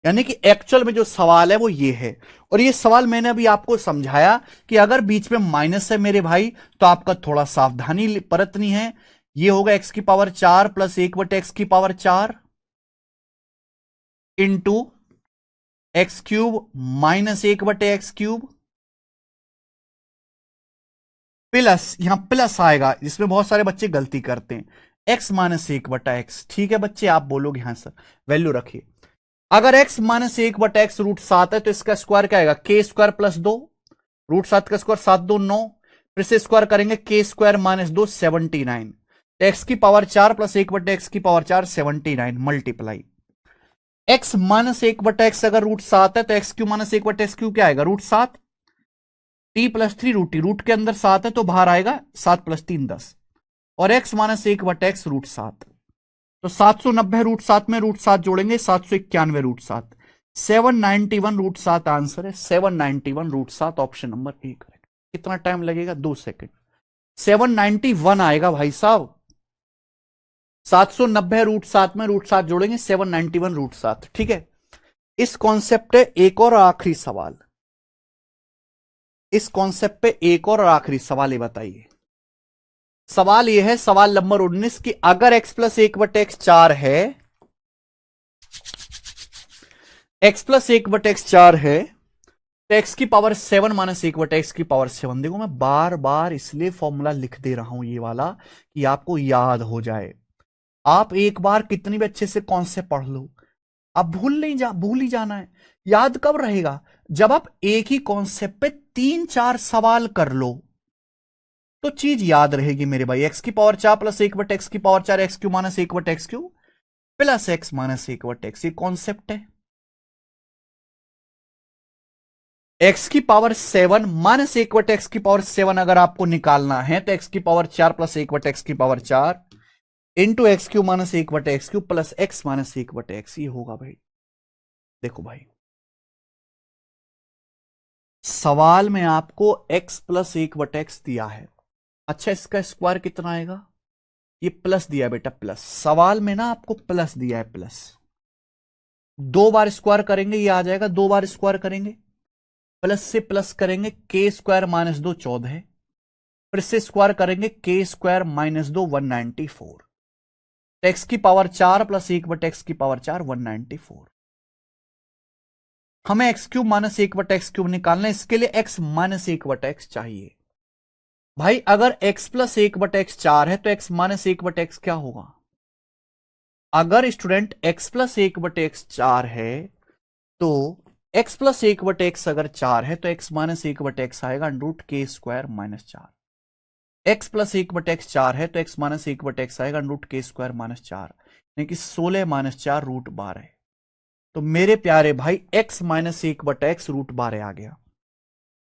Speaker 1: यानी कि एक्चुअल में जो सवाल है वो ये है। और ये सवाल मैंने अभी आपको समझाया कि अगर बीच में माइनस है मेरे भाई तो आपका थोड़ा सावधानी बरतनी है। ये होगा एक्स की पावर 4 प्लस 1/, एक्स की power 4 into x cube minus 1/, x cube plus, यहां प्लस आएगा जिसमें बहुत सारे बच्चे गलती करते हैं, एक्स माइनस 1/x। ठीक है बच्चे, आप बोलोगे हाँ सर, वैल्यू रखिए। अगर x माइनस 1/x √7 है तो इसका स्क्वायर क्या आएगा, के स्क्वायर प्लस 2, √7 का स्क्वायर 7 2 9, फिर से स्क्वायर करेंगे के स्क्वायर माइनस 2 79, एक्स की पावर 4 प्लस 1/x की power 4 79 multiply x minus 1/x अगर √7 है तो x cube minus 1/x cube क्या आएगा, √7 t प्लस 3 √t, रूट के अंदर 7 है तो बाहर आएगा 7 प्लस 3 10, और x माइनस 1/x √7, तो 790 √7 में √7 जोड़ेंगे 791 √7, 791 √7 आंसर है, 791 √7 ऑप्शन नंबर ए करेक्ट। कितना टाइम लगेगा, 2 सेकंड। 791 आएगा भाई साहब, 790 √7 में √7 जोड़ेंगे 791 √7। ठीक है, इस कॉन्सेप्ट पे एक और आखिरी सवाल, इस कॉन्सेप्ट पे एक और आखिरी सवाल ये बताइए। सवाल यह है, सवाल नंबर 19 कि अगर x प्लस 1/x 4 है, x प्लस 1/x 4 है तो x की पावर 7 माइनस 1/x की पावर 7। देखो मैं बार बार इसलिए फॉर्मूला लिख दे रहा हूं ये वाला कि आपको याद हो जाए। आप एक बार कितनी भी अच्छे से कॉन्सेप्ट पढ़ लो, आप भूल ही जाना है। याद कब रहेगा? जब आप एक ही कॉन्सेप्ट पे 3-4 सवाल कर लो तो चीज याद रहेगी मेरे भाई। एक्स की पावर 4 प्लस 1 बटे एक्स की पावर 4 एक्स क्यू माइनस 1 बटे x Q plus x minus 1 बटे एक्स, ये कॉन्सेप्ट है। एक्स की पावर 7 माइनस 1 बटे एक्स की पावर 7 अगर आपको निकालना है तो एक्स की पावर 4 प्लस 1 बटे एक्स की power 4 into x cube minus 1 बटे x Q plus x minus 1 बटे एक्स, ये होगा भाई। देखो भाई, सवाल में आपको x प्लस 1 बटे एक्स दिया है। अच्छा, इसका स्क्वायर कितना आएगा? ये प्लस दिया है बेटा, प्लस। सवाल में ना आपको प्लस दिया है, प्लस। 2 बार स्क्वायर करेंगे ये आ जाएगा, 2 बार स्क्वायर करेंगे प्लस से प्लस करेंगे के स्क्वायर माइनस 2 14 है, फिर से स्क्वायर करेंगे के स्क्वायर माइनस 2 194। एक्स की पावर 4 प्लस 1 बटे एक्स की पावर 4 194। हमें एक्स क्यूब माइनस 1 बटे एक्स क्यूब निकालना है, इसके लिए एक्स माइनस 1 बटे एक्स चाहिए। भाई अगर x प्लस 1 बटे एक्स 4 है तो x माइनस 1 बटे एक्स क्या होगा? अगर स्टूडेंट x प्लस 1 बटे एक्स 4 है तो x प्लस 1 बटे एक्स अगर 4 है तो x माइनस 1 बटे एक्स आएगा root k square minus 4। x plus 1 बटे एक्स 4 है तो x माइनस 1 बटे एक्स आएगा रूट के स्क्वायर माइनस 4, यानी कि 16 माइनस 4 रूट 12। तो मेरे प्यारे भाई x माइनस 1 बटे एक्स रूट 12 आ गया।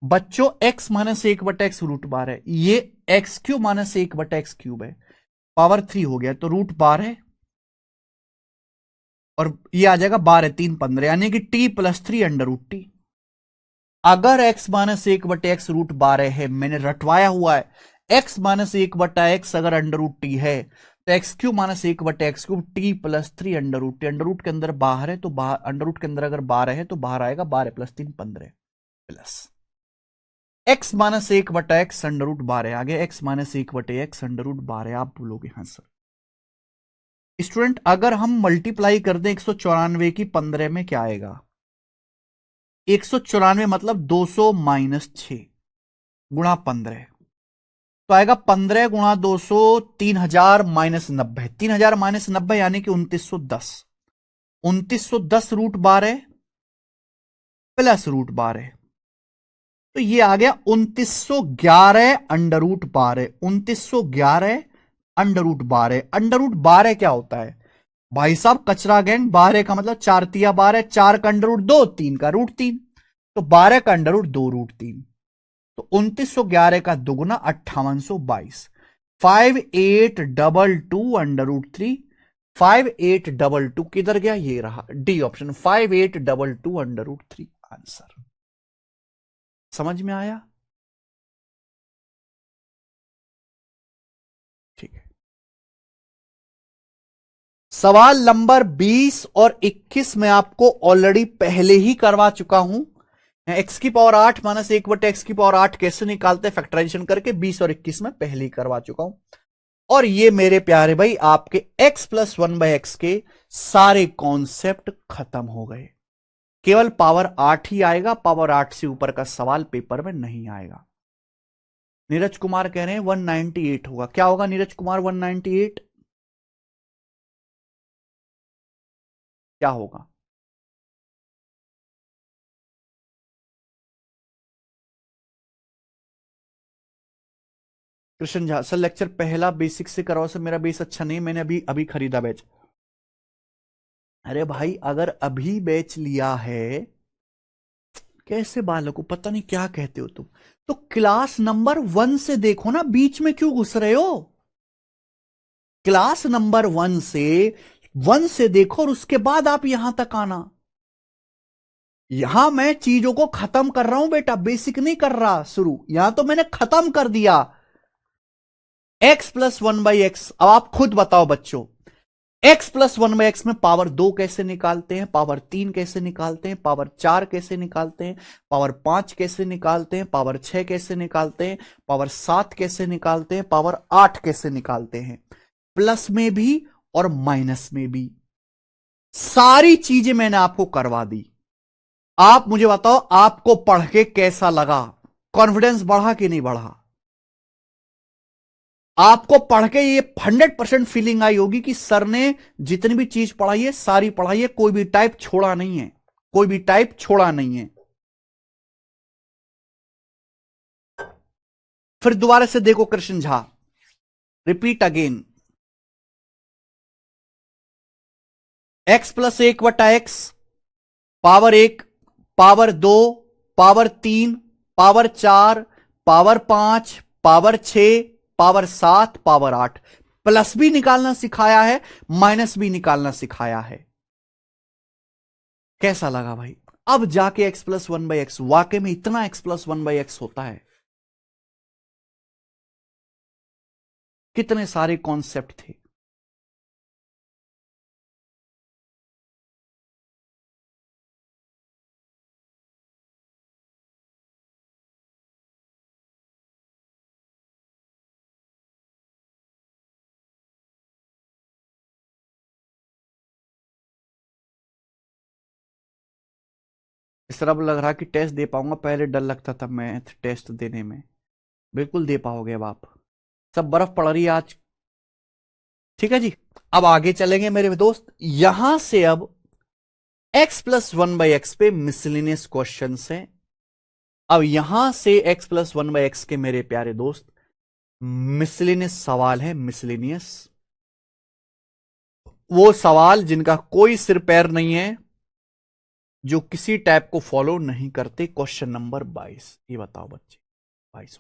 Speaker 1: बच्चों x माइनस 1 बटे एक्स रूट 12, ये एक्स क्यूब माइनस 1 बटे एक्स क्यूब है, पावर 3 हो गया तो रूट 12 और ये आ जाएगा 12 3 15, यानी कि t plus 3 under root t. अगर x माइनस 1 बटे एक्स रूट 12 है, मैंने रटवाया हुआ है, x माइनस 1 बटा एक्स अगर अंडर रूट टी है तो एक्स क्यूब माइनस 1 बटे x cube t plus 3 under root t. Under root के अंदर बाहर है तो बाहर, अंडर रूट के अंदर अगर 12 है तो बाहर आएगा 12 प्लस 3 15 प्लस एक्स माइनस 1 बटा एक्स अंडर रूट 12 आ गया। एक्स माइनस 1 बटे एक्स अंडर रूट 12, आप बोलोगे हाँ सर। स्टूडेंट अगर हम मल्टीप्लाई कर दें 194 की 15 में क्या आएगा? 194 मतलब 200 माइनस 6 गुणा 15, तो आएगा 15 गुणा 200 3000 माइनस 90, 3000 माइनस 90 यानी कि 2910। 2910 रूट 12 प्लस रूट 12, तो ये आ गया 2911 under root 12। 2911 under root 12। Under root 12 क्या होता है भाई साहब? कचरा गैंग। 12 का मतलब 4 तिया 12, 4 का अंडर रूट 2, 3 का रूट 3, तो 12 का अंडर रूट 2 रूट 3, तो 2911 का दुगुना 5822। 5822 अंडर रूट 3, 5822 किधर गया? ये रहा D option, 5822 under root 3 answer. समझ में आया? ठीक है। सवाल नंबर 20 और 21 में आपको ऑलरेडी पहले ही करवा चुका हूं। एक्स की पावर 8 माइनस 1 बटे एक्स की पावर 8 कैसे निकालते हैं फैक्टराइजेशन करके, 20 और 21 में पहले ही करवा चुका हूं। और ये मेरे प्यारे भाई आपके x प्लस 1/x के सारे कॉन्सेप्ट खत्म हो गए। केवल पावर 8 ही आएगा, पावर 8 से ऊपर का सवाल पेपर में नहीं आएगा। नीरज कुमार कह रहे हैं 198 होगा। क्या होगा नीरज कुमार? 198 क्या होगा? कृष्ण झा सर, लेक्चर पहला बेसिक से कराओ सर, मेरा बेस अच्छा नहीं, मैंने अभी अभी खरीदा बैच। अरे भाई अगर अभी बैच लिया है, कैसे बालक को पता नहीं क्या कहते हो तुम, तो क्लास नंबर 1 से देखो ना, बीच में क्यों घुस रहे हो? क्लास नंबर 1 से देखो और उसके बाद आप यहां तक आना। यहां मैं चीजों को खत्म कर रहा हूं बेटा, बेसिक नहीं कर रहा शुरू, यहां तो मैंने खत्म कर दिया। x प्लस 1/x, अब आप खुद बताओ बच्चों, x प्लस 1/x में पावर 2 कैसे निकालते हैं, पावर 3 कैसे निकालते हैं, पावर 4 कैसे निकालते हैं, पावर 5 कैसे निकालते हैं, पावर 6 कैसे निकालते हैं, पावर 7 कैसे निकालते हैं, पावर 8 कैसे निकालते हैं, प्लस में भी और माइनस में भी। सारी चीजें मैंने आपको करवा दी। आप मुझे बताओ आपको पढ़ के कैसा लगा? कॉन्फिडेंस बढ़ा कि नहीं बढ़ा? आपको पढ़ के ये 100% फीलिंग आई होगी कि सर ने जितनी भी चीज पढ़ाई है सारी पढ़ाई है, कोई भी टाइप छोड़ा नहीं है, कोई भी टाइप छोड़ा नहीं है। फिर दोबारा से देखो Krishna Jha, repeat again, x plus 1/x, power 1, power 2, power 3, power 4, power 5, power 6, power 7, power 8, plus भी निकालना सिखाया है, माइनस भी निकालना सिखाया है। कैसा लगा भाई? अब जाके x प्लस 1/x, वाकई में इतना x प्लस 1/x होता है। कितने सारे कॉन्सेप्ट थे। इस तरह लग रहा कि टेस्ट दे पाऊंगा, पहले डर लगता था मैथ टेस्ट देने में। बिल्कुल दे पाओगे अब आप। सब बर्फ पड़ रही है आज। ठीक है जी, अब आगे चलेंगे मेरे दोस्त। यहां से अब x प्लस 1/x पे मिसलिनियस क्वेश्चन है। अब यहां से x प्लस 1/x के मेरे प्यारे दोस्त मिसलिनियस सवाल है। मिसलिनियस वो सवाल जिनका कोई सिर पैर नहीं है, जो किसी टाइप को फॉलो नहीं करते। क्वेश्चन नंबर 22, ये बताओ बच्चे, 22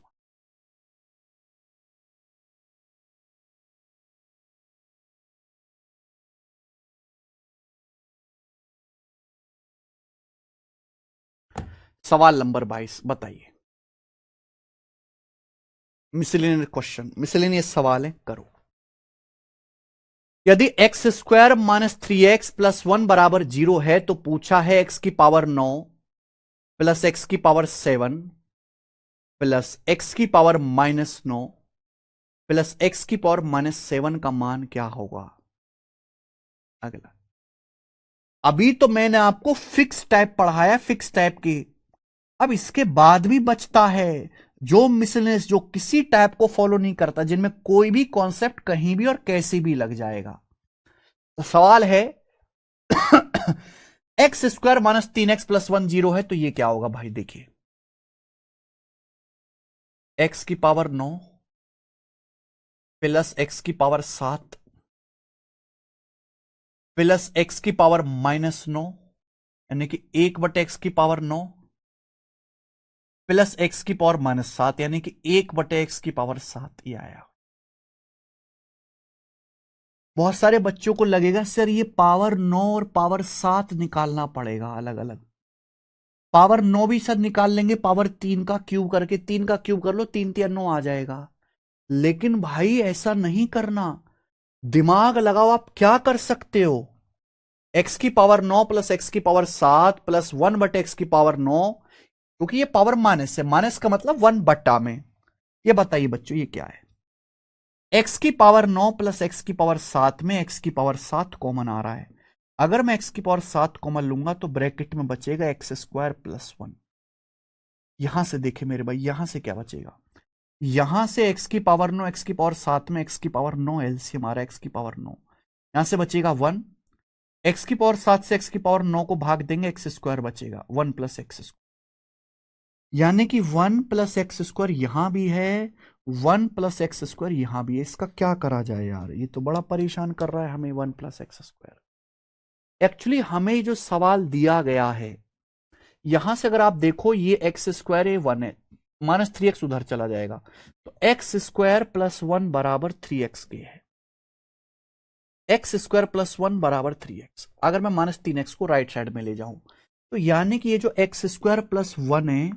Speaker 1: सवाल नंबर 22 बताइए। मिसलिनियस क्वेश्चन, मिसलिनियस सवाल है, करो। यदि x square minus 3x plus 1 बराबर 0 है तो पूछा है x की पावर 9 प्लस x की पावर 7 प्लस x की पावर -9 प्लस x की पावर -7 का मान क्या होगा। अगला, अभी तो मैंने आपको फिक्स टाइप पढ़ाया, फिक्स टाइप की। अब इसके बाद भी बचता है जो मिसलेनियस, जो किसी टाइप को फॉलो नहीं करता, जिनमें कोई भी कॉन्सेप्ट कहीं भी और कैसे भी लग जाएगा। तो सवाल है x square minus 3x plus 1 0 है तो ये क्या होगा भाई? देखिए, x की पावर 9 प्लस x की पावर 7 प्लस x की पावर -9, यानी कि 1/x की पावर 9 प्लस x की पावर -7, यानी कि 1/x की पावर 7, ये आया। बहुत सारे बच्चों को लगेगा सर ये पावर 9 और पावर 7 निकालना पड़ेगा अलग अलग। पावर 9 भी सर निकाल लेंगे, पावर 3 का क्यूब करके, 3 का क्यूब कर लो, 3 9 आ जाएगा। लेकिन भाई ऐसा नहीं करना, दिमाग लगाओ। आप क्या कर सकते हो? x की पावर 9 प्लस x की पावर 7 प्लस 1/x की पावर 9, क्योंकि ये पावर माइनस है, माइनस का मतलब 1/। में ये बताइए बच्चों ये क्या है? x की पावर 9 प्लस x की पावर 7 में x की पावर 7 कॉमन आ रहा है। अगर मैं x की पावर 7 कॉमन लूंगा तो ब्रैकेट में बचेगा x स्क्वायर प्लस 1। यहां से देखे मेरे भाई, यहां से क्या बचेगा? यहां से x की पावर 9, x की पावर 7 में x की पावर 9 एलसीएम आ रहा है, x की पावर 9, यहां से बचेगा 1। x की पावर 7 से x की पावर 9 को भाग देंगे, एक्स स्क्वायर बचेगा, 1 प्लस एक्स स्क्वायर, यानी कि 1 प्लस एक्स स्क्वायर यहां भी है, 1 प्लस एक्स स्क्वायर यहां भी है। इसका क्या करा जाए यार? ये तो बड़ा परेशान कर रहा है हमें 1 प्लस एक्स स्क्वायर। एक्चुअली हमें जो सवाल दिया गया है, यहां से अगर आप देखो ये एक्स स्क्वायर है, 1 है, -3x उधर चला जाएगा, तो एक्स स्क्वायर प्लस 1 बराबर 3x के है। एक्स स्क्वायर प्लस 1 बराबर 3x। अगर मैं -3x को राइट साइड में ले जाऊं तो यानी कि ये जो एक्स स्क्वायर प्लस 1 है,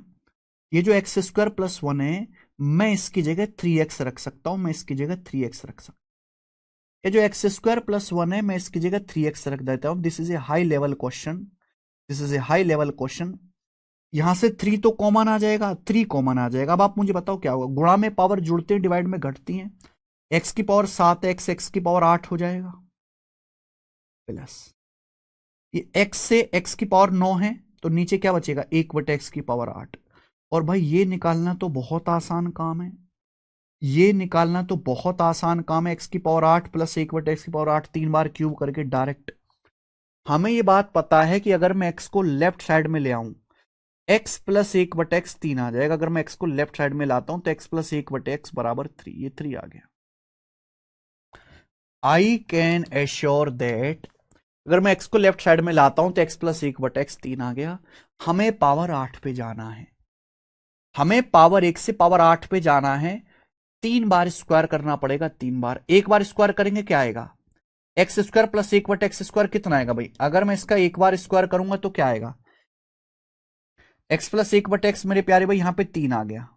Speaker 1: ये जो एक्स स्क्वायर प्लस 1 है, मैं इसकी जगह 3x रख सकता हूं, मैं इसकी जगह 3x रख सकता हूं। ये जो एक्स स्क्वायर प्लस 1 है, मैं इसकी जगह 3x रख देता हूं। This is a high level question, this is a high level question. यहां से 3 तो कॉमन आ जाएगा, 3 कॉमन आ जाएगा। अब आप मुझे बताओ क्या होगा? गुणा में पावर जुड़ते हैं, डिवाइड में घटती हैं। एक्स की पावर 7 एक्स, एक्स की पावर 8 हो जाएगा, प्लस ये x से x की पावर 9 है, तो नीचे क्या बचेगा? 1/x की पावर 8। और भाई ये निकालना तो बहुत आसान काम है। ये निकालना तो बहुत आसान काम है। एक्स की पावर 8 प्लस 1 बटे एक्स की पावर 8 3 बार क्यूब करके डायरेक्ट। हमें ये बात पता है कि अगर मैं एक्स को लेफ्ट साइड में ले आऊं, एक्स प्लस 1 बटे एक्स 3 आ जाएगा। अगर मैं एक्स को लेफ्ट साइड में लाता हूं तो एक्स प्लस 1 बटे एक्स बराबर 3, ये 3 आ गया। आई कैन एश्योर दैट अगर मैं एक्स को लेफ्ट साइड में लाता हूं तो एक्स प्लस 1 बटे एक्स 3 आ गया। हमें पावर 8 पे जाना है, हमें पावर 1 से पावर 8 पे जाना है। 3 बार स्क्वायर करना पड़ेगा, 3 बार। एक बार स्क्वायर करेंगे क्या आएगा? एक्स स्क्वायर प्लस 1 बटे एक्स स्क्वायर कितना आएगा भाई? अगर मैं इसका एक बार स्क्वायर करूंगा तो क्या आएगा? एक्स प्लस 1 बटे एक्स मेरे प्यारे भाई यहां पे 3 आ गया।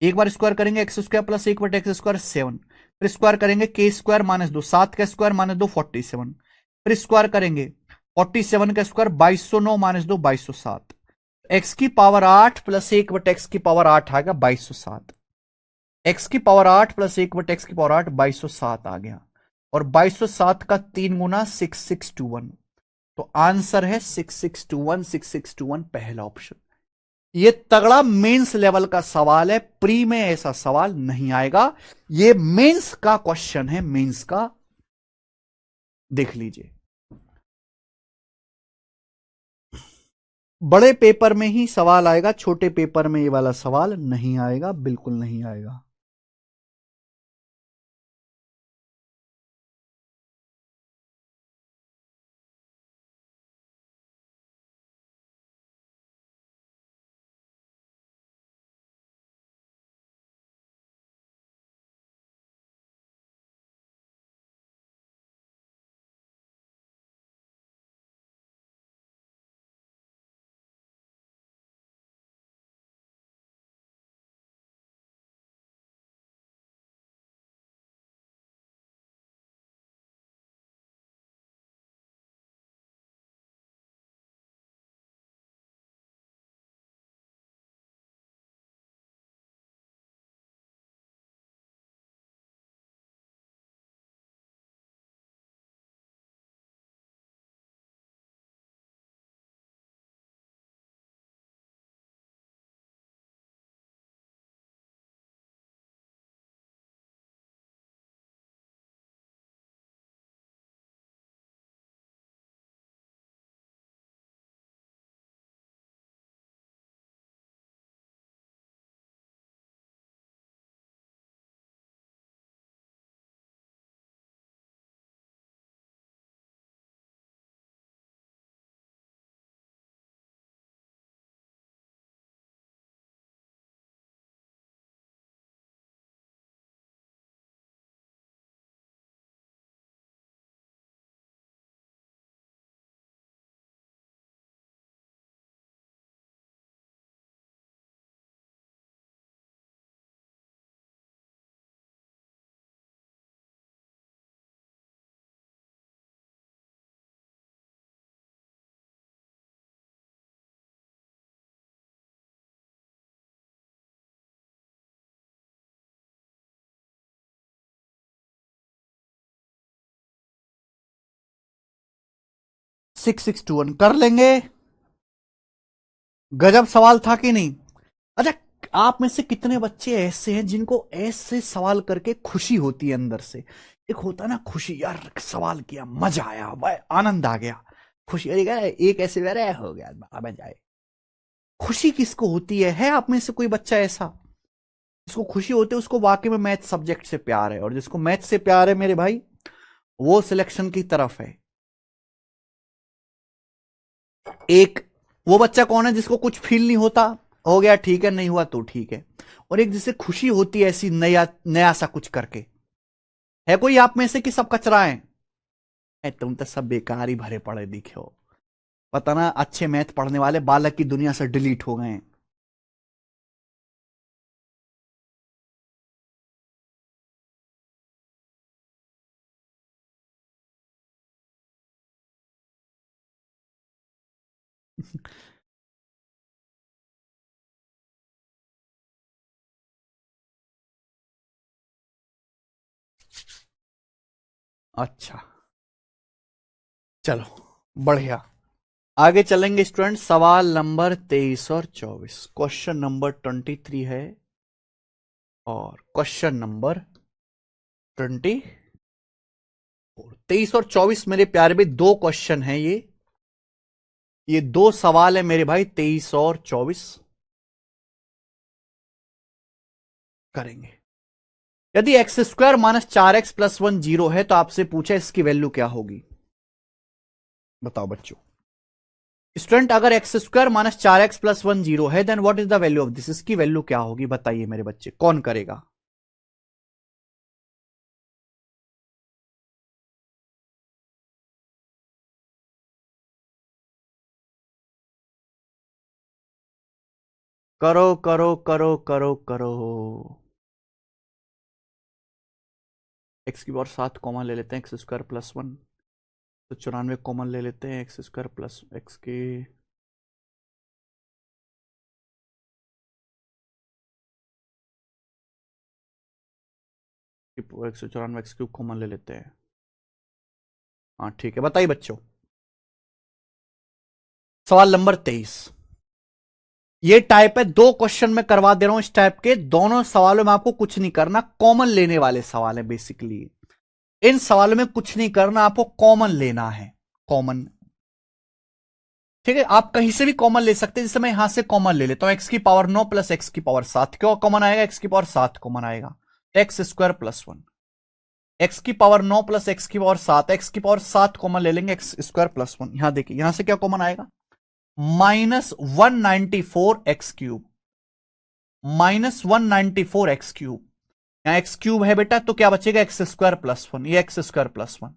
Speaker 1: एक बार स्क्वायर करेंगे एक्स स्क्वायर प्लस 1 बटे एक्स स्क्वायर 7। फिर स्क्वायर करेंगे के स्क्वायर -2, 7 का स्क्वायर -2 47। फिर स्क्वायर करेंगे 47 का स्क्वायर 2209 -2 2207। एक्स की पावर 8 प्लस 1 बटे एक्स की पावर 8 आ गया 2207। एक्स की पावर 8 प्लस 1 बटे एक्स की पावर 8 2207 आ गया। और 2207 का 3 गुना 6621। तो आंसर है 6621, 6621 पहला ऑप्शन। ये तगड़ा मेंस लेवल का सवाल है, प्री में ऐसा सवाल नहीं आएगा। ये मेंस का क्वेश्चन है, मेंस का। देख लीजिए, बड़े पेपर में ही सवाल आएगा, छोटे पेपर में ये वाला सवाल नहीं आएगा, बिल्कुल नहीं आएगा। सिक्स सिक्स टू वन कर लेंगे। गजब सवाल था कि नहीं? अच्छा, आप में से कितने बच्चे ऐसे हैं जिनको ऐसे सवाल करके खुशी होती है अंदर से? एक होता ना खुशी, यार सवाल किया, मजा आया, भाई आनंद आ गया, खुशी। अरे एक ऐसे मेरे हो गया, मजा आए। खुशी किसको होती है आप में से कोई बच्चा ऐसा जिसको खुशी होती है? उसको वाकई में मैथ सब्जेक्ट से प्यार है। और जिसको मैथ से प्यार है मेरे भाई, वो सिलेक्शन की तरफ है। एक वो बच्चा कौन है जिसको कुछ फील नहीं होता, हो गया ठीक है, नहीं हुआ तो ठीक है। और एक जिसे खुशी होती है ऐसी नया नया सा कुछ करके। है कोई आप में से कि सब कचरा है? तुम तो सब बेकार ही भरे पड़े दिखे हो। पता ना, अच्छे मैथ पढ़ने वाले बालक की दुनिया से डिलीट हो गए हैं। अच्छा, चलो बढ़िया। आगे चलेंगे स्टूडेंट। सवाल नंबर 23 और 24, क्वेश्चन नंबर 23 है। और क्वेश्चन नंबर 24, 23 और 24 मेरे प्यारे भाई दो क्वेश्चन हैं ये दो सवाल है मेरे भाई। 23 और 24 करेंगे। यदि x square minus 4x plus 1 zero है तो आपसे पूछा इसकी वैल्यू क्या होगी। बताओ बच्चों। स्टूडेंट, अगर X square minus 4x plus 1 zero है then what is the value of this, इसकी वैल्यू क्या होगी बताइए मेरे बच्चे, कौन करेगा। करो करो करो करो करो। एक्स की पावर 7 कॉमन ले लेते हैं, एक्स स्क्वायर प्लस 1, तो 94 कॉमन ले लेते हैं, एक्स स्क्वायर प्लस एक्स के 194 एक्स क्यूब कॉमन ले लेते हैं। हाँ ठीक है, बताइए बच्चों। सवाल नंबर 23, ये टाइप है, दो क्वेश्चन में करवा दे रहा हूं इस टाइप के। दोनों सवालों में आपको कुछ नहीं करना, कॉमन लेने वाले सवाल है बेसिकली। इन सवालों में कुछ नहीं करना, आपको कॉमन लेना है, कॉमन। ठीक है, आप कहीं से भी कॉमन ले सकते हैं। जैसे मैं यहां से कॉमन ले लेता हूं, एक्स की पावर 9 प्लस एक्स की पावर 7, क्यों कॉमन आएगा, एक्स की पावर 7 कॉमन आएगा, एक्स स्क्वायर प्लस 1। एक्स की पावर 9 प्लस एक्स की पावर 7, एक्स की पावर 7 कॉमन ले लेंगे, एक्स स्क्वायर प्लस 1। यहां देखिए, यहां से क्या कॉमन आएगा, -194 एक्स क्यूब, -194 एक्स क्यूब। यहां एक्स क्यूब है बेटा, तो क्या बचेगा, एक्स स्क्वायर प्लस 1, ये एक्स स्क्वायर प्लस 1।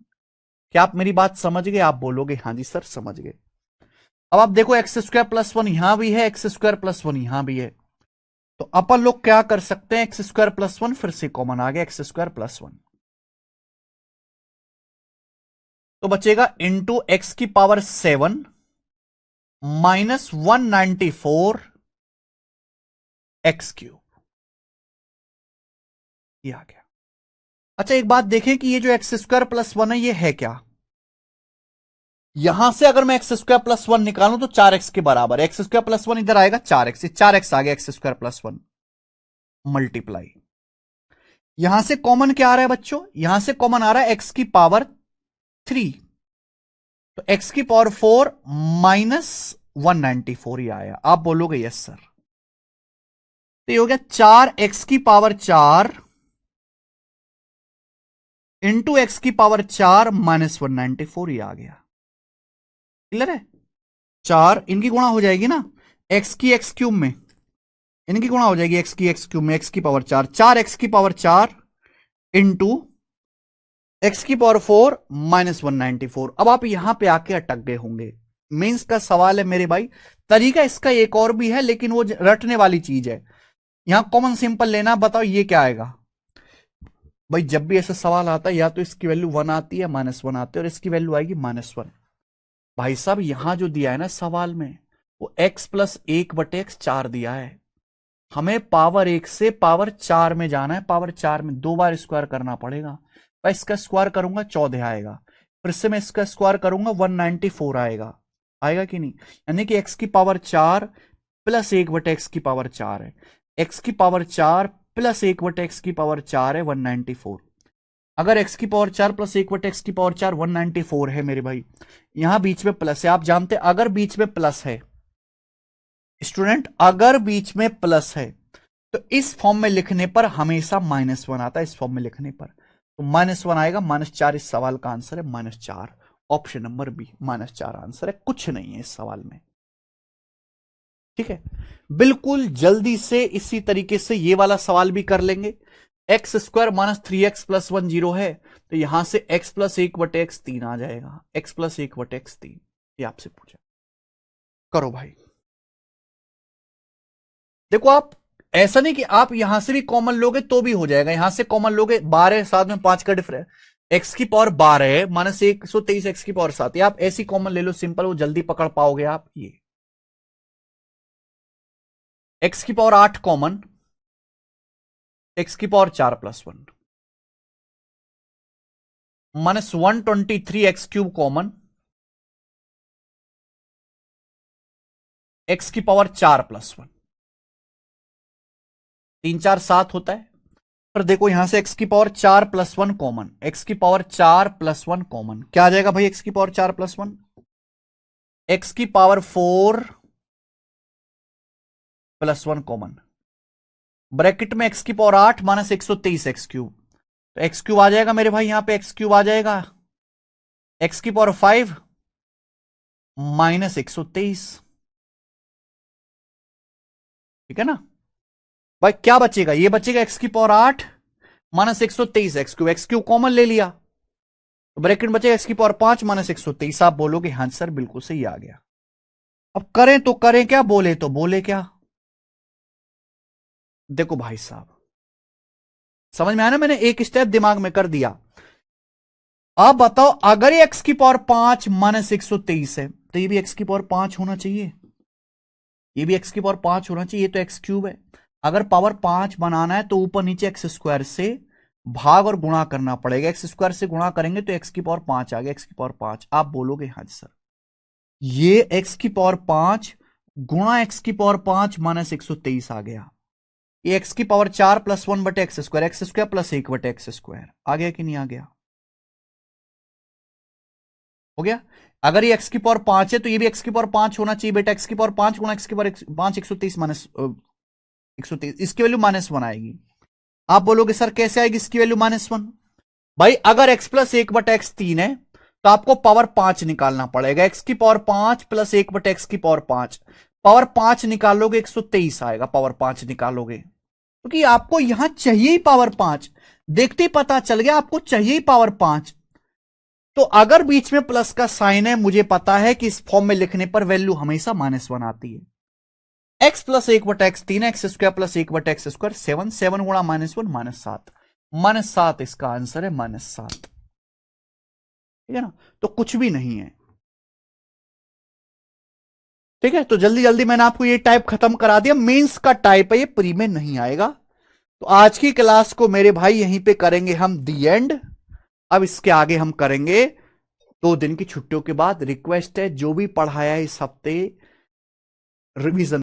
Speaker 1: क्या आप मेरी बात समझ गए, आप बोलोगे हाँ जी सर समझ गए। अब आप देखो, एक्स स्क्वायर प्लस 1 यहां भी है, एक्स स्क्वायर प्लस 1 यहां भी है, तो अपन लोग क्या कर सकते हैं, एक्स स्क्वायर प्लस 1 फिर से कॉमन आ गया, एक्स स्क्वायर प्लस 1, तो बचेगा इंटू एक्स की पावर 7 -194 एक्स क्यूब, ये आ गया। अच्छा एक बात देखें कि ये जो एक्स स्क्वायर प्लस 1 है ये है क्या। यहां से अगर मैं एक्स स्क्वायर प्लस 1 निकालूं तो 4x के बराबर, एक्स स्क्वायर प्लस 1 इधर आएगा 4x, 4x आ गया एक्स स्क्वायर प्लस 1 मल्टीप्लाई। यहां से कॉमन क्या आ रहा है बच्चों, यहां से कॉमन आ रहा है एक्स की पावर 3, तो एक्स की पावर 4 -194 ही आया। आप बोलोगे यस सर, तो ये हो गया 4x की पावर 4 इंटू एक्स की पावर 4 -194 ही आ गया। क्लियर है, 4 इनकी गुणा हो जाएगी ना, एक्स की एक्स क्यूब में, इनकी गुणा हो जाएगी एक्स की एक्स क्यूब में, एक्स की पावर 4, 4x की पावर 4 इंटू एक्स की पावर 4 -194। अब आप यहां पे आके अटक गए होंगे, मेंस का सवाल है मेरे भाई। तरीका इसका एक और भी है लेकिन वो रटने वाली चीज है। यहां कॉमन सिंपल लेना, बताओ ये क्या आएगा भाई। जब भी ऐसा सवाल आता है या तो इसकी वैल्यू 1 आती है, -1 आती है, और इसकी वैल्यू आएगी -1। भाई साहब यहां जो दिया है ना सवाल में, वो x प्लस 1/x 4 दिया है, हमें पावर 1 से पावर 4 में जाना है, पावर 4 में 2 बार स्क्वायर करना पड़ेगा। भाई इसका स्क्वायर करूंगा 14 आएगा, फिर से मैं इसका स्क्वायर करूंगा 194 आएगा, आएगा कि नहीं। यानी कि x की पावर 4 प्लस 1/x की पावर 4 है, x की पावर 4 प्लस 1/x की पावर 4 है 194। अगर x की पावर 4 प्लस 1/x की पावर 4 194 है मेरे भाई, यहां बीच में प्लस है, आप जानते अगर बीच में प्लस है स्टूडेंट, अगर बीच में प्लस है तो इस फॉर्म में लिखने पर हमेशा -1 आता है, इस फॉर्म में लिखने पर तो -1 आएगा, -4 इस सवाल का आंसर है, -4 ऑप्शन नंबर बी, -4 आंसर है, कुछ नहीं है इस सवाल में। ठीक है, बिल्कुल जल्दी से इसी तरीके से ये वाला सवाल भी कर लेंगे। X square -3x plus 1 zero है, तो यहां से x प्लस 1/x 3 आ जाएगा, x प्लस 1/x 3, ये आपसे पूछा। करो भाई, देखो आप ऐसा नहीं कि आप यहां से भी कॉमन लोगे तो भी हो जाएगा, यहां से कॉमन लोगे 12 7 में 5 का डिफरेंस, एक्स की पावर 12 है -123 एक्स की पावर 7, आप ऐसी कॉमन ले लो सिंपल, वो जल्दी पकड़ पाओगे आप। ये एक्स की पावर 8 कॉमन, एक्स की power 4 plus 1, -123 x cube common, x की पावर 4 प्लस 1, 3 4 7 होता है, पर देखो यहां से x की पावर 4 प्लस 1 कॉमन, x की पावर 4 प्लस 1 कॉमन, क्या आ जाएगा भाई x की पावर 4 प्लस 1? x की पावर 4 प्लस 1 कॉमन, ब्रैकेट में x की पावर 8 माइनस 123 एक्स क्यूब, तो एक्स क्यूब आ जाएगा मेरे भाई, यहां पे एक्स क्यूब आ जाएगा x की पावर 5 माइनस 123, ठीक है ना भाई। क्या बचेगा, ये बचेगा x की power 8 minus 123 x cube common ले लिया, तो ब्रैकेट बचेगा x की पावर 5 माइनस 123। आप बोलोगे हाँ सर बिल्कुल सही आ गया। अब करें तो करें क्या, बोले तो बोले क्या? देखो भाई साहब, समझ में आया ना, मैंने एक स्टेप दिमाग में कर दिया। अब बताओ, अगर ये x की पावर 5 माइनस 123 है, तो ये भी x की पावर 5 होना चाहिए, ये भी x की पावर 5 होना चाहिए, ये तो x क्यूब है। अगर पावर 5 बनाना है तो ऊपर नीचे एक्स स्क्वायर से भाग और गुणा करना पड़ेगा, एक्स स्क्वायर से गुणा करेंगे तो x की पावर 5 आ गया, x की पावर 5। आप बोलोगे हाँ सर, ये x की पावर 5 गुणा x की पावर 5 माइनस 123 आ गया, ये x की पावर 4 प्लस 1 बटे एक्स स्क्वायर प्लस 1 बटे एक्स स्क्वायर, आ गया कि नहीं आ गया? हो गया। अगर ये x की पावर 5 है तो ये भी x की पावर 5 होना चाहिए बेटा, x की पावर 5 गुणा x की पावर 5 123 माइनस 123, इसकी वैल्यू -1 आएगी। आप बोलोगे सर कैसे आएगी इसकी वैल्यू -1? भाई अगर x प्लस 1 बटा एक्स 3 है तो आपको पावर 5 निकालना पड़ेगा, x की पावर 5 प्लस 1 बटा एक्स की पावर 5, पावर 5 निकालोगे 123 आएगा, पावर 5 निकालोगे, क्योंकि आपको यहां चाहिए ही पावर 5, देखते ही पता चल गया आपको चाहिए ही पावर 5। तो अगर बीच में प्लस का साइन है, मुझे पता है कि इस फॉर्म में लिखने पर वैल्यू हमेशा -1 आती है। एक्स प्लस 1 बटा एक्स 3, एक्स स्क्वायर प्लस 1 बटा एक्स स्क्वायर 7, 7 गुणा -1 -7, -7 इसका आंसर है, -7, ठीक है ना, तो कुछ भी नहीं है। ठीक है, तो जल्दी जल्दी मैंने आपको ये टाइप खत्म करा दिया, मेंस का टाइप है ये, प्री में नहीं आएगा। तो आज की क्लास को मेरे भाई यहीं पे करेंगे हम दी एंड। अब इसके आगे हम करेंगे 2 दिन की छुट्टियों के बाद। रिक्वेस्ट है जो भी पढ़ाया इस हफ्ते रिवीजन